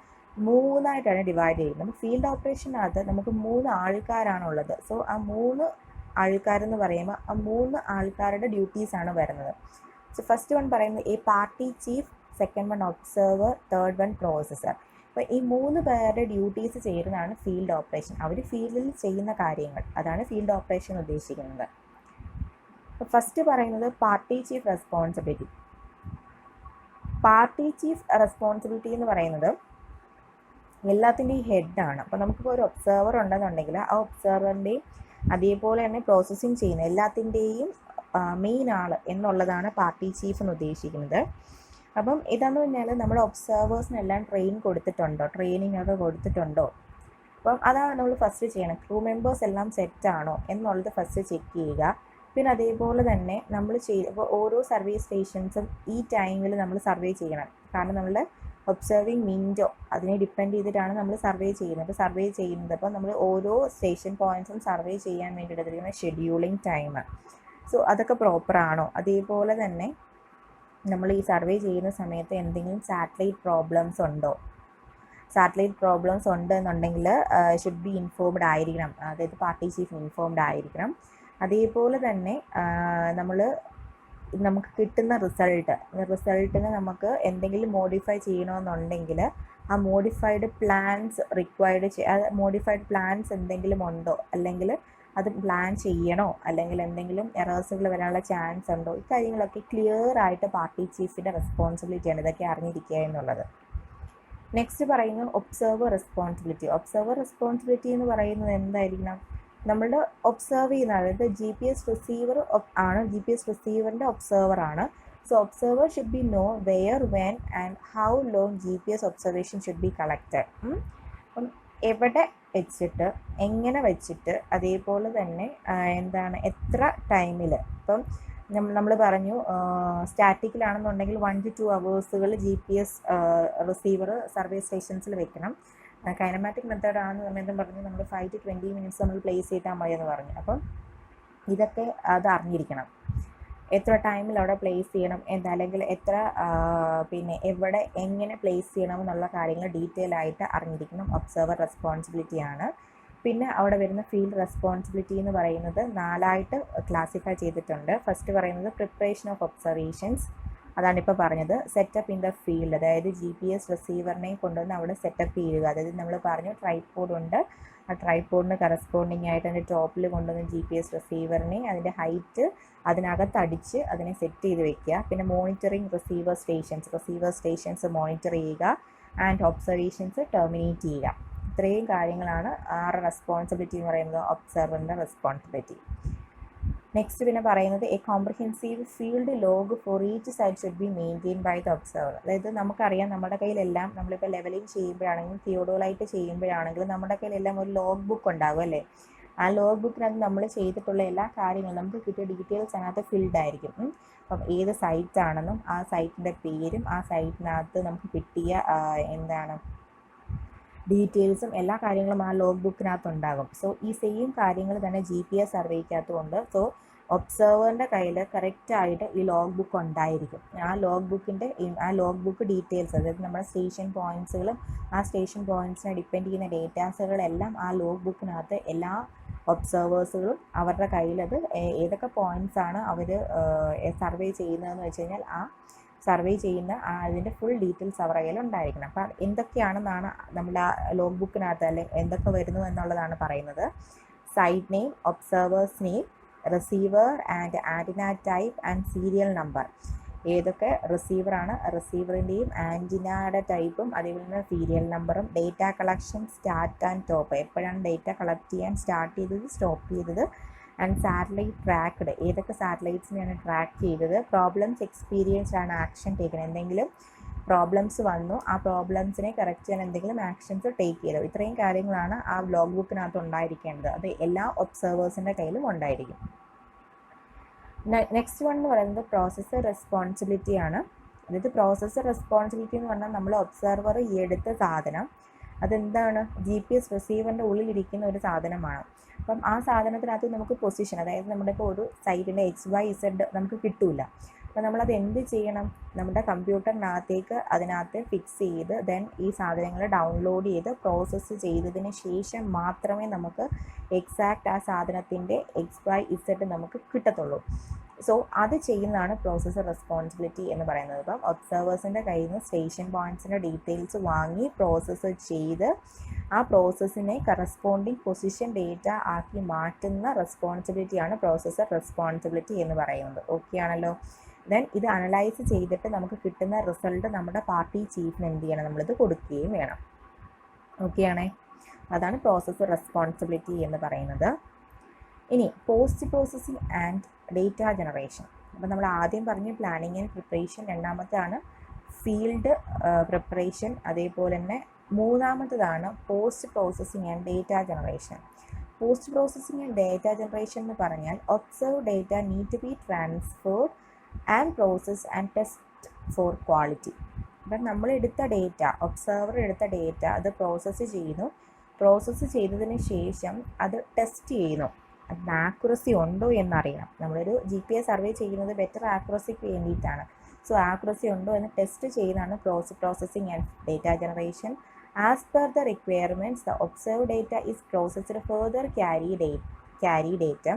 മൂന്നായിട്ടാണ് ഡിവൈഡ് ചെയ്യുന്നത്. ഫീൽഡ് ഓപ്പറേഷനകത്ത് നമുക്ക് 3 ആൾക്കാരാണുള്ളത്. സോ ആ 3 ആൾക്കാരെന്ന് പറയുമ്പോൾ ആ 3 ആൾക്കാരുടെ ഡ്യൂട്ടീസാണ് വരുന്നത്. സോ ഫസ്റ്റ് വൺ പറയുന്നത് A party chief, second one observer, third one processor. അപ്പോൾ ഈ 3 പേരുടെ ഡ്യൂട്ടീസ് ചെയ്യുന്നതാണ് ഫീൽഡ് ഓപ്പറേഷൻ. അവർ ഫീൽഡിൽ ചെയ്യുന്ന കാര്യങ്ങൾ, അതാണ് ഫീൽഡ് ഓപ്പറേഷൻ ഉദ്ദേശിക്കുന്നത്. അപ്പോൾ ഫസ്റ്റ് പറയുന്നത് party chief responsibility. Party chief responsibility എന്ന് പറയുന്നത് എല്ലാത്തിൻ്റെയും ഹെഡാണ്. അപ്പോൾ നമുക്കിപ്പോൾ ഒരു ഒബ്സർവർ ഉണ്ടെന്നുണ്ടെങ്കിൽ ആ ഒബ്സർവറിൻ്റെയും അതേപോലെ തന്നെ പ്രോസസ്സിങ് ചെയ്യുന്ന എല്ലാത്തിൻ്റെയും മെയിൻ ആൾ എന്നുള്ളതാണ് പാർട്ടി ചീഫ് എന്ന് ഉദ്ദേശിക്കുന്നത്. അപ്പം ഇതെന്ന് പറഞ്ഞാൽ നമ്മുടെ ഒബ്സർവേഴ്സിനെല്ലാം ട്രെയിനിങ് ഒക്കെ കൊടുത്തിട്ടുണ്ടോ. അപ്പം അതാണ് നമ്മൾ ഫസ്റ്റ് ചെയ്യണം. ക്രൂ മെമ്പേഴ്സ് എല്ലാം സെറ്റാണോ എന്നുള്ളത് ഫസ്റ്റ് ചെക്ക് ചെയ്യുക. പിന്നെ അതേപോലെ തന്നെ നമ്മൾ ഇപ്പോൾ ഓരോ സർവേ സ്റ്റേഷൻസും ഈ ടൈമിൽ നമ്മൾ സർവേ ചെയ്യണം. കാരണം നമ്മളുടെ ഒബ്സർവിങ് വിൻഡോ അതിനെ ഡിപ്പെൻഡ് ചെയ്തിട്ടാണ് നമ്മൾ സർവേ ചെയ്യുന്നത്. അപ്പോൾ നമ്മൾ ഓരോ സ്റ്റേഷൻ പോയിൻറ്റ്സും സർവേ ചെയ്യാൻ വേണ്ടി എടുത്തിരിക്കുന്ന ഷെഡ്യൂളിംഗ് ടൈം, സോ അതൊക്കെ പ്രോപ്പറാണോ. അതേപോലെ തന്നെ നമ്മൾ ഈ സർവേ ചെയ്യുന്ന സമയത്ത് എന്തെങ്കിലും സാറ്റലൈറ്റ് പ്രോബ്ലംസ് ഉണ്ടെന്നുണ്ടെങ്കിൽ ഷുഡ് ബി ഇൻഫോംഡ് ആയിരിക്കണം. അതായത് പാർട്ടി ചീഫ് ഇൻഫോംഡ് ആയിരിക്കണം. അതേപോലെ തന്നെ നമുക്ക് കിട്ടുന്ന റിസൾട്ടിന് നമുക്ക് എന്തെങ്കിലും മോഡിഫൈ ചെയ്യണമെന്നുണ്ടെങ്കിൽ ആ മോഡിഫൈഡ് പ്ലാൻസ് മോഡിഫൈഡ് പ്ലാൻസ് എന്തെങ്കിലും ഉണ്ടോ, അല്ലെങ്കിൽ അത് പ്ലാൻ ചെയ്യണോ, അല്ലെങ്കിൽ എന്തെങ്കിലും എറേഴ്സുകൾ വരാനുള്ള ചാൻസ് ഉണ്ടോ, ഈ കാര്യങ്ങളൊക്കെ ക്ലിയർ ആയിട്ട് പാർട്ടി ചീഫിൻ്റെ റെസ്പോൺസിബിലിറ്റിയാണ് ഇതൊക്കെ അറിഞ്ഞിരിക്കുക എന്നുള്ളത്. നെക്സ്റ്റ് പറയുന്നത് ഒബ്സർവർ റെസ്പോൺസിബിലിറ്റി എന്ന് പറയുന്നത് എന്തായിരിക്കണം. നമ്മളുടെ ഒബ്സർവ് ചെയ്യുന്ന, അതായത് GPS റിസീവറിൻ്റെ ഒബ്സർവറാണ്. So observer should be know where, when and how long GPS observation should be collected. അപ്പം എവിടെ വെച്ചിട്ട്, എങ്ങനെ വെച്ചിട്ട്, അതേപോലെ തന്നെ എത്ര ടൈമിൽ. ഇപ്പം നമ്മൾ പറഞ്ഞു സ്റ്റാറ്റിക്കിലാണെന്നുണ്ടെങ്കിൽ 1 to 2 hours GPS receiver survey സ്റ്റേഷൻസിൽ വെക്കണം. കൈനമാറ്റിക് മെത്തേഡ് ആണെന്ന് സമയത്തും പറഞ്ഞു നമ്മൾ 5 to 20 minutes നമ്മൾ പ്ലേസ് ചെയ്താൽ മതി എന്ന് പറഞ്ഞു. അപ്പം ഇതൊക്കെ അത് അറിഞ്ഞിരിക്കണം. എത്ര ടൈമിൽ അവിടെ പ്ലേസ് ചെയ്യണം അല്ലെങ്കിൽ എത്ര എവിടെ എങ്ങനെ പ്ലേസ് ചെയ്യണം എന്നുള്ള കാര്യങ്ങൾ ഡീറ്റെയിൽ ആയിട്ട് അറിഞ്ഞിരിക്കണം. ഒബ്സർവർ റെസ്പോൺസിബിലിറ്റിയാണ്. പിന്നെ അവിടെ വരുന്ന ഫീൽഡ് റെസ്പോൺസിബിലിറ്റി എന്ന് പറയുന്നത് 4ആയിട്ട് ക്ലാസിഫൈ ചെയ്തിട്ടുണ്ട്. ഫസ്റ്റ് പറയുന്നത് പ്രിപ്പറേഷൻ ഓഫ് ഒബ്സർവേഷൻസ്, അതാണ് ഇപ്പോൾ പറഞ്ഞത്. സെറ്റപ്പ് ഇൻ ദ ഫീൽഡ്, അതായത് GPS റിസീവറിനെ കൊണ്ടുവന്ന് അവിടെ സെറ്റപ്പ് ചെയ്യുക. അതായത് നമ്മൾ പറഞ്ഞു ട്രൈപോഡ് ഉണ്ട്, ആ ട്രൈപോഡിന് കറസ്പോണ്ടിങ് ആയിട്ട് അതിൻ്റെ ടോപ്പിൽ കൊണ്ടുവന്ന് GPS റിസീവറിനെ അതിൻ്റെ ഹൈറ്റ് അതിനകത്ത് അടിച്ച് അതിനെ സെറ്റ് ചെയ്ത് വെക്കുക. പിന്നെ മോണിറ്ററിങ് റിസീവർ സ്റ്റേഷൻസ് മോണിറ്റർ ചെയ്യുക ആൻഡ് ഒബ്സർവേഷൻസ് ടെർമിനേറ്റ് ചെയ്യുക. ഇത്രയും കാര്യങ്ങളാണ് ആറ് റെസ്പോൺസിബിലിറ്റി എന്ന് പറയുന്നത്, ഒബ്സർവറിൻ്റെ റെസ്പോൺസിബിലിറ്റി. നെക്സ്റ്റ് പിന്നെ പറയുന്നത് a comprehensive field log for each side should be maintain by the observer. അതായത് നമുക്കറിയാം നമ്മുടെ കയ്യിലെല്ലാം നമ്മളിപ്പോൾ ലെവലിംഗ് ചെയ്യുമ്പോഴാണെങ്കിലും തിയോഡോലൈറ്റ് ചെയ്യുമ്പോഴാണെങ്കിലും നമ്മുടെ കയ്യിലെല്ലാം ഒരു ലോഗ് ബുക്ക് ഉണ്ടാകും അല്ലേ. ആ ലോഗ് ബുക്കിനകത്ത് നമ്മൾ ചെയ്തിട്ടുള്ള എല്ലാ കാര്യങ്ങളും നമുക്ക് കിട്ടിയ ഡീറ്റെയിൽസ് അതിനകത്ത് ഫിൽഡ് ആയിരിക്കും. അപ്പം ഏത് സൈറ്റാണെന്നും ആ സൈറ്റിൻ്റെ പേരും ആ സൈറ്റിനകത്ത് നമുക്ക് കിട്ടിയ ഡീറ്റെയിൽസും എല്ലാ കാര്യങ്ങളും ആ ലോഗ് ബുക്കിനകത്ത് ഉണ്ടാകും. സോ ഈ സെയിം കാര്യങ്ങൾ തന്നെ GPS സർവേക്കകത്തുമുണ്ട്. സോ ഒബ്സർവറിൻ്റെ കയ്യിൽ കറക്റ്റായിട്ട് ഈ ലോഗ് ബുക്ക് ഉണ്ടായിരിക്കും. ആ ലോഗ് ബുക്ക് ഡീറ്റെയിൽസ്, അതായത് നമ്മുടെ സ്റ്റേഷൻ പോയിൻറ്റ്സുകളും ആ സ്റ്റേഷൻ പോയിൻറ്റ്സിനെ ഡിപ്പെൻഡ് ചെയ്യുന്ന ഡേറ്റാസുകളെല്ലാം ആ ലോഗ് ബുക്കിനകത്ത് എല്ലാ ഒബ്സർവേഴ്സുകളും അവരുടെ കയ്യിലത് ഏതൊക്കെ പോയിൻറ്റ്സ് ആണ് അവർ സർവേ ചെയ്യുന്നതെന്ന് വെച്ച് കഴിഞ്ഞാൽ ആ സർവേ ചെയ്യുന്ന അതിൻ്റെ ഫുൾ ഡീറ്റെയിൽസ് അവരുടെ കയ്യിൽ ഉണ്ടായിരിക്കണം. അപ്പം എന്തൊക്കെയാണെന്നാണ് നമ്മൾ ആ ലോഗ് ബുക്കിനകത്ത് അല്ലെങ്കിൽ എന്തൊക്കെ വരുന്നു എന്നുള്ളതാണ് പറയുന്നത്. Site name, observer's name, receiver and antenna type and serial number. ഏതൊക്കെ റിസീവറാണ്, റിസീവറിൻ്റെയും ആൻറ്റിനയുടെ ടൈപ്പും അതേപോലെ തന്നെ സീരിയൽ നമ്പറും. Data collection start and stop, എപ്പോഴാണ് ഡേറ്റ കളക്ട് ചെയ്യാൻ സ്റ്റാർട്ട് ചെയ്തത് സ്റ്റോപ്പ് ചെയ്തത്. ആൻഡ് സാറ്റലൈറ്റ് ട്രാക്ക്ഡ്, ഏതൊക്കെ സാറ്റലൈറ്റ്സിനെയാണ് ട്രാക്ക് ചെയ്തത്. പ്രോബ്ലംസ് എക്സ്പീരിയൻസ്ഡ് ആണ് ആക്ഷൻ ടേക്കൺ, എന്തെങ്കിലും പ്രോബ്ലംസ് വന്നു ആ പ്രോബ്ലംസിനെ കറക്റ്റ് ചെയ്യാൻ എന്തെങ്കിലും ആക്ഷൻസ് ടേക്ക് ചെയ്തു. ഇത്രയും കാര്യങ്ങളാണ് ആ ലോഗ് ബുക്കിനകത്ത് ഉണ്ടായിരിക്കേണ്ടത്. അത് എല്ലാ ഒബ്സർവേഴ്സിൻ്റെ കയ്യിലും ഉണ്ടായിരിക്കും. നെക്സ്റ്റ് വൺ എന്ന് പറയുന്നത് പ്രോസസ്സർ റെസ്പോൺസിബിലിറ്റി ആണ്. അതായത് പ്രോസസ്സർ റെസ്പോൺസിബിലിറ്റി എന്ന് പറഞ്ഞാൽ നമ്മൾ ഒബ്സർവർ എടുത്ത സാധനം അതെന്താണ്, GPS റിസീവറിൻ്റെ ഉള്ളിലിരിക്കുന്ന ഒരു സാധനമാണ്. അപ്പം ആ സാധനത്തിനകത്ത് നമുക്ക് പൊസിഷൻ, അതായത് നമ്മുടെ ഇപ്പോൾ ഒരു സൈറ്റിൻ്റെ XYZ നമുക്ക് കിട്ടില്ല. അപ്പോൾ നമ്മളത് എന്ത് ചെയ്യണം, നമ്മുടെ കമ്പ്യൂട്ടറിനകത്തേക്ക് അതിനകത്ത് ഫിക്സ് ചെയ്ത് ദെൻ ഈ സാധനങ്ങൾ ഡൗൺലോഡ് ചെയ്ത് പ്രോസസ്സ് ചെയ്തതിന് ശേഷം മാത്രമേ നമുക്ക് എക്സാക്റ്റ് ആ സാധനത്തിൻ്റെ XYZ നമുക്ക് കിട്ടത്തുള്ളൂ. സോ അത് ചെയ്യുന്നതാണ് പ്രോസസ്സർ റെസ്പോൺസിബിലിറ്റി എന്ന് പറയുന്നത്. ഇപ്പം ഒബ്സർവേഴ്സിൻ്റെ കയ്യിൽ നിന്ന് സ്റ്റേഷൻ പോയിൻറ്റ്സിൻ്റെ ഡീറ്റെയിൽസ് വാങ്ങി പ്രോസസ്സ് ചെയ്ത് ആ പ്രോസസ്സിനെ കറസ്പോണ്ടിങ് പൊസിഷൻ ഡേറ്റ ആക്കി മാറ്റുന്ന റെസ്പോൺസിബിലിറ്റിയാണ് പ്രോസസ്സർ റെസ്പോൺസിബിലിറ്റി എന്ന് പറയുന്നത്. ഓക്കെ ആണല്ലോ. ദെൻ ഇത് അനലൈസ് ചെയ്തിട്ട് നമുക്ക് കിട്ടുന്ന റിസൾട്ട് നമ്മുടെ പാർട്ടി ചീഫിന് എന്ത് ചെയ്യണം, നമ്മളിത് കൊടുക്കുകയും വേണം. ഓക്കെ ആണേ. അതാണ് പ്രോസസ്സർ റെസ്പോൺസിബിലിറ്റി എന്ന് പറയുന്നത്. ഇനി post processing and data generation. അപ്പോൾ നമ്മൾ ആദ്യം പറഞ്ഞ പ്ലാനിങ് ആൻഡ് പ്രിപ്പറേഷൻ, രണ്ടാമത്താണ് ഫീൽഡ് പ്രിപ്പറേഷൻ, അതേപോലെ തന്നെ മൂന്നാമത്തതാണ് post processing and data generation. Post processing and data generation എന്ന് പറഞ്ഞാൽ observe data need to be transferred and process and test for quality. അപ്പം നമ്മൾ എടുത്ത ഡേറ്റ, ഒബ്സർവർ എടുത്ത ഡേറ്റ അത് പ്രോസസ്സ് ചെയ്യുന്നു. പ്രോസസ്സ് ചെയ്തതിന് ശേഷം അത് ടെസ്റ്റ് ചെയ്യുന്നു. അതിന് ആക്യുറസി ഉണ്ടോ എന്നറിയണം. നമ്മളൊരു GPS സർവേ ചെയ്യുന്നത് ബെറ്റർ ആക്യുറസിക്ക് വേണ്ടിയിട്ടാണ്. സോ ആക്യുറസി ഉണ്ടോ എന്ന് ടെസ്റ്റ് ചെയ്യുന്നതാണ് processing and data generation. As per the requirements the observe data is processed further carry data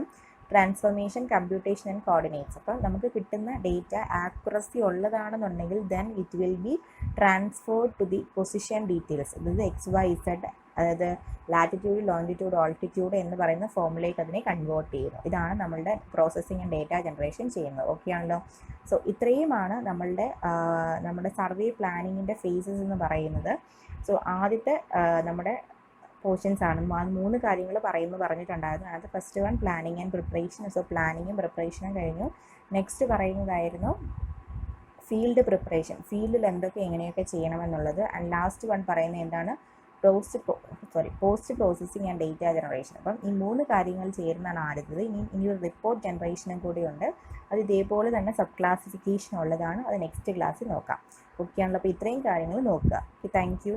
transformation, computation and coordinates. അപ്പം നമുക്ക് കിട്ടുന്ന ഡേറ്റ ആക്യുറസി ഉള്ളതാണെന്നുണ്ടെങ്കിൽ then it will be transferred to the position details. അതായത് XYZ, അതായത് latitude, longitude, altitude എന്ന് പറയുന്ന ഫോമിലേക്ക് അതിനെ കൺവേർട്ട് ചെയ്യുന്നു. ഇതാണ് നമ്മളുടെ പ്രോസസ്സിംഗ് ആൻഡ് ഡേറ്റ ജനറേഷൻ ചെയ്യുന്നത്. ഓക്കെ ആണല്ലോ. സോ ഇത്രയുമാണ് നമ്മുടെ സർവേ പ്ലാനിങ്ങിൻ്റെ ഫേസസ് എന്ന് പറയുന്നത്. സോ ആദ്യത്തെ നമ്മുടെ പോർഷൻസ് ആണ്. 3 കാര്യങ്ങൾ പറഞ്ഞിട്ടുണ്ടായിരുന്നു. അത് first one planning and preparation. So പ്ലാനിങ്ങും പ്രിപ്പറേഷനും കഴിഞ്ഞു. നെക്സ്റ്റ് പറയുന്നതായിരുന്നു ഫീൽഡ് പ്രിപ്പറേഷൻ, ഫീൽഡിൽ എന്തൊക്കെ എങ്ങനെയൊക്കെ ചെയ്യണമെന്നുള്ളത്. ആൻഡ് ലാസ്റ്റ് വൺ പറയുന്നത് എന്താണ്, post processing and data generation. അപ്പം ഈ 3 കാര്യങ്ങൾ ചേർന്നാണ് ആദ്യത്തത്. ഇനി ഒരു റിപ്പോർട്ട് ജനറേഷനും കൂടിയുണ്ട്. അത് ഇതേപോലെ തന്നെ സബ് ക്ലാസിഫിക്കേഷൻ ഉള്ളതാണ്. അത് നെക്സ്റ്റ് ക്ലാസ്സിൽ നോക്കാം. ഓക്കെ ആണല്ലോ. അപ്പോൾ ഇത്രയും കാര്യങ്ങൾ നോക്കുക. Thank you.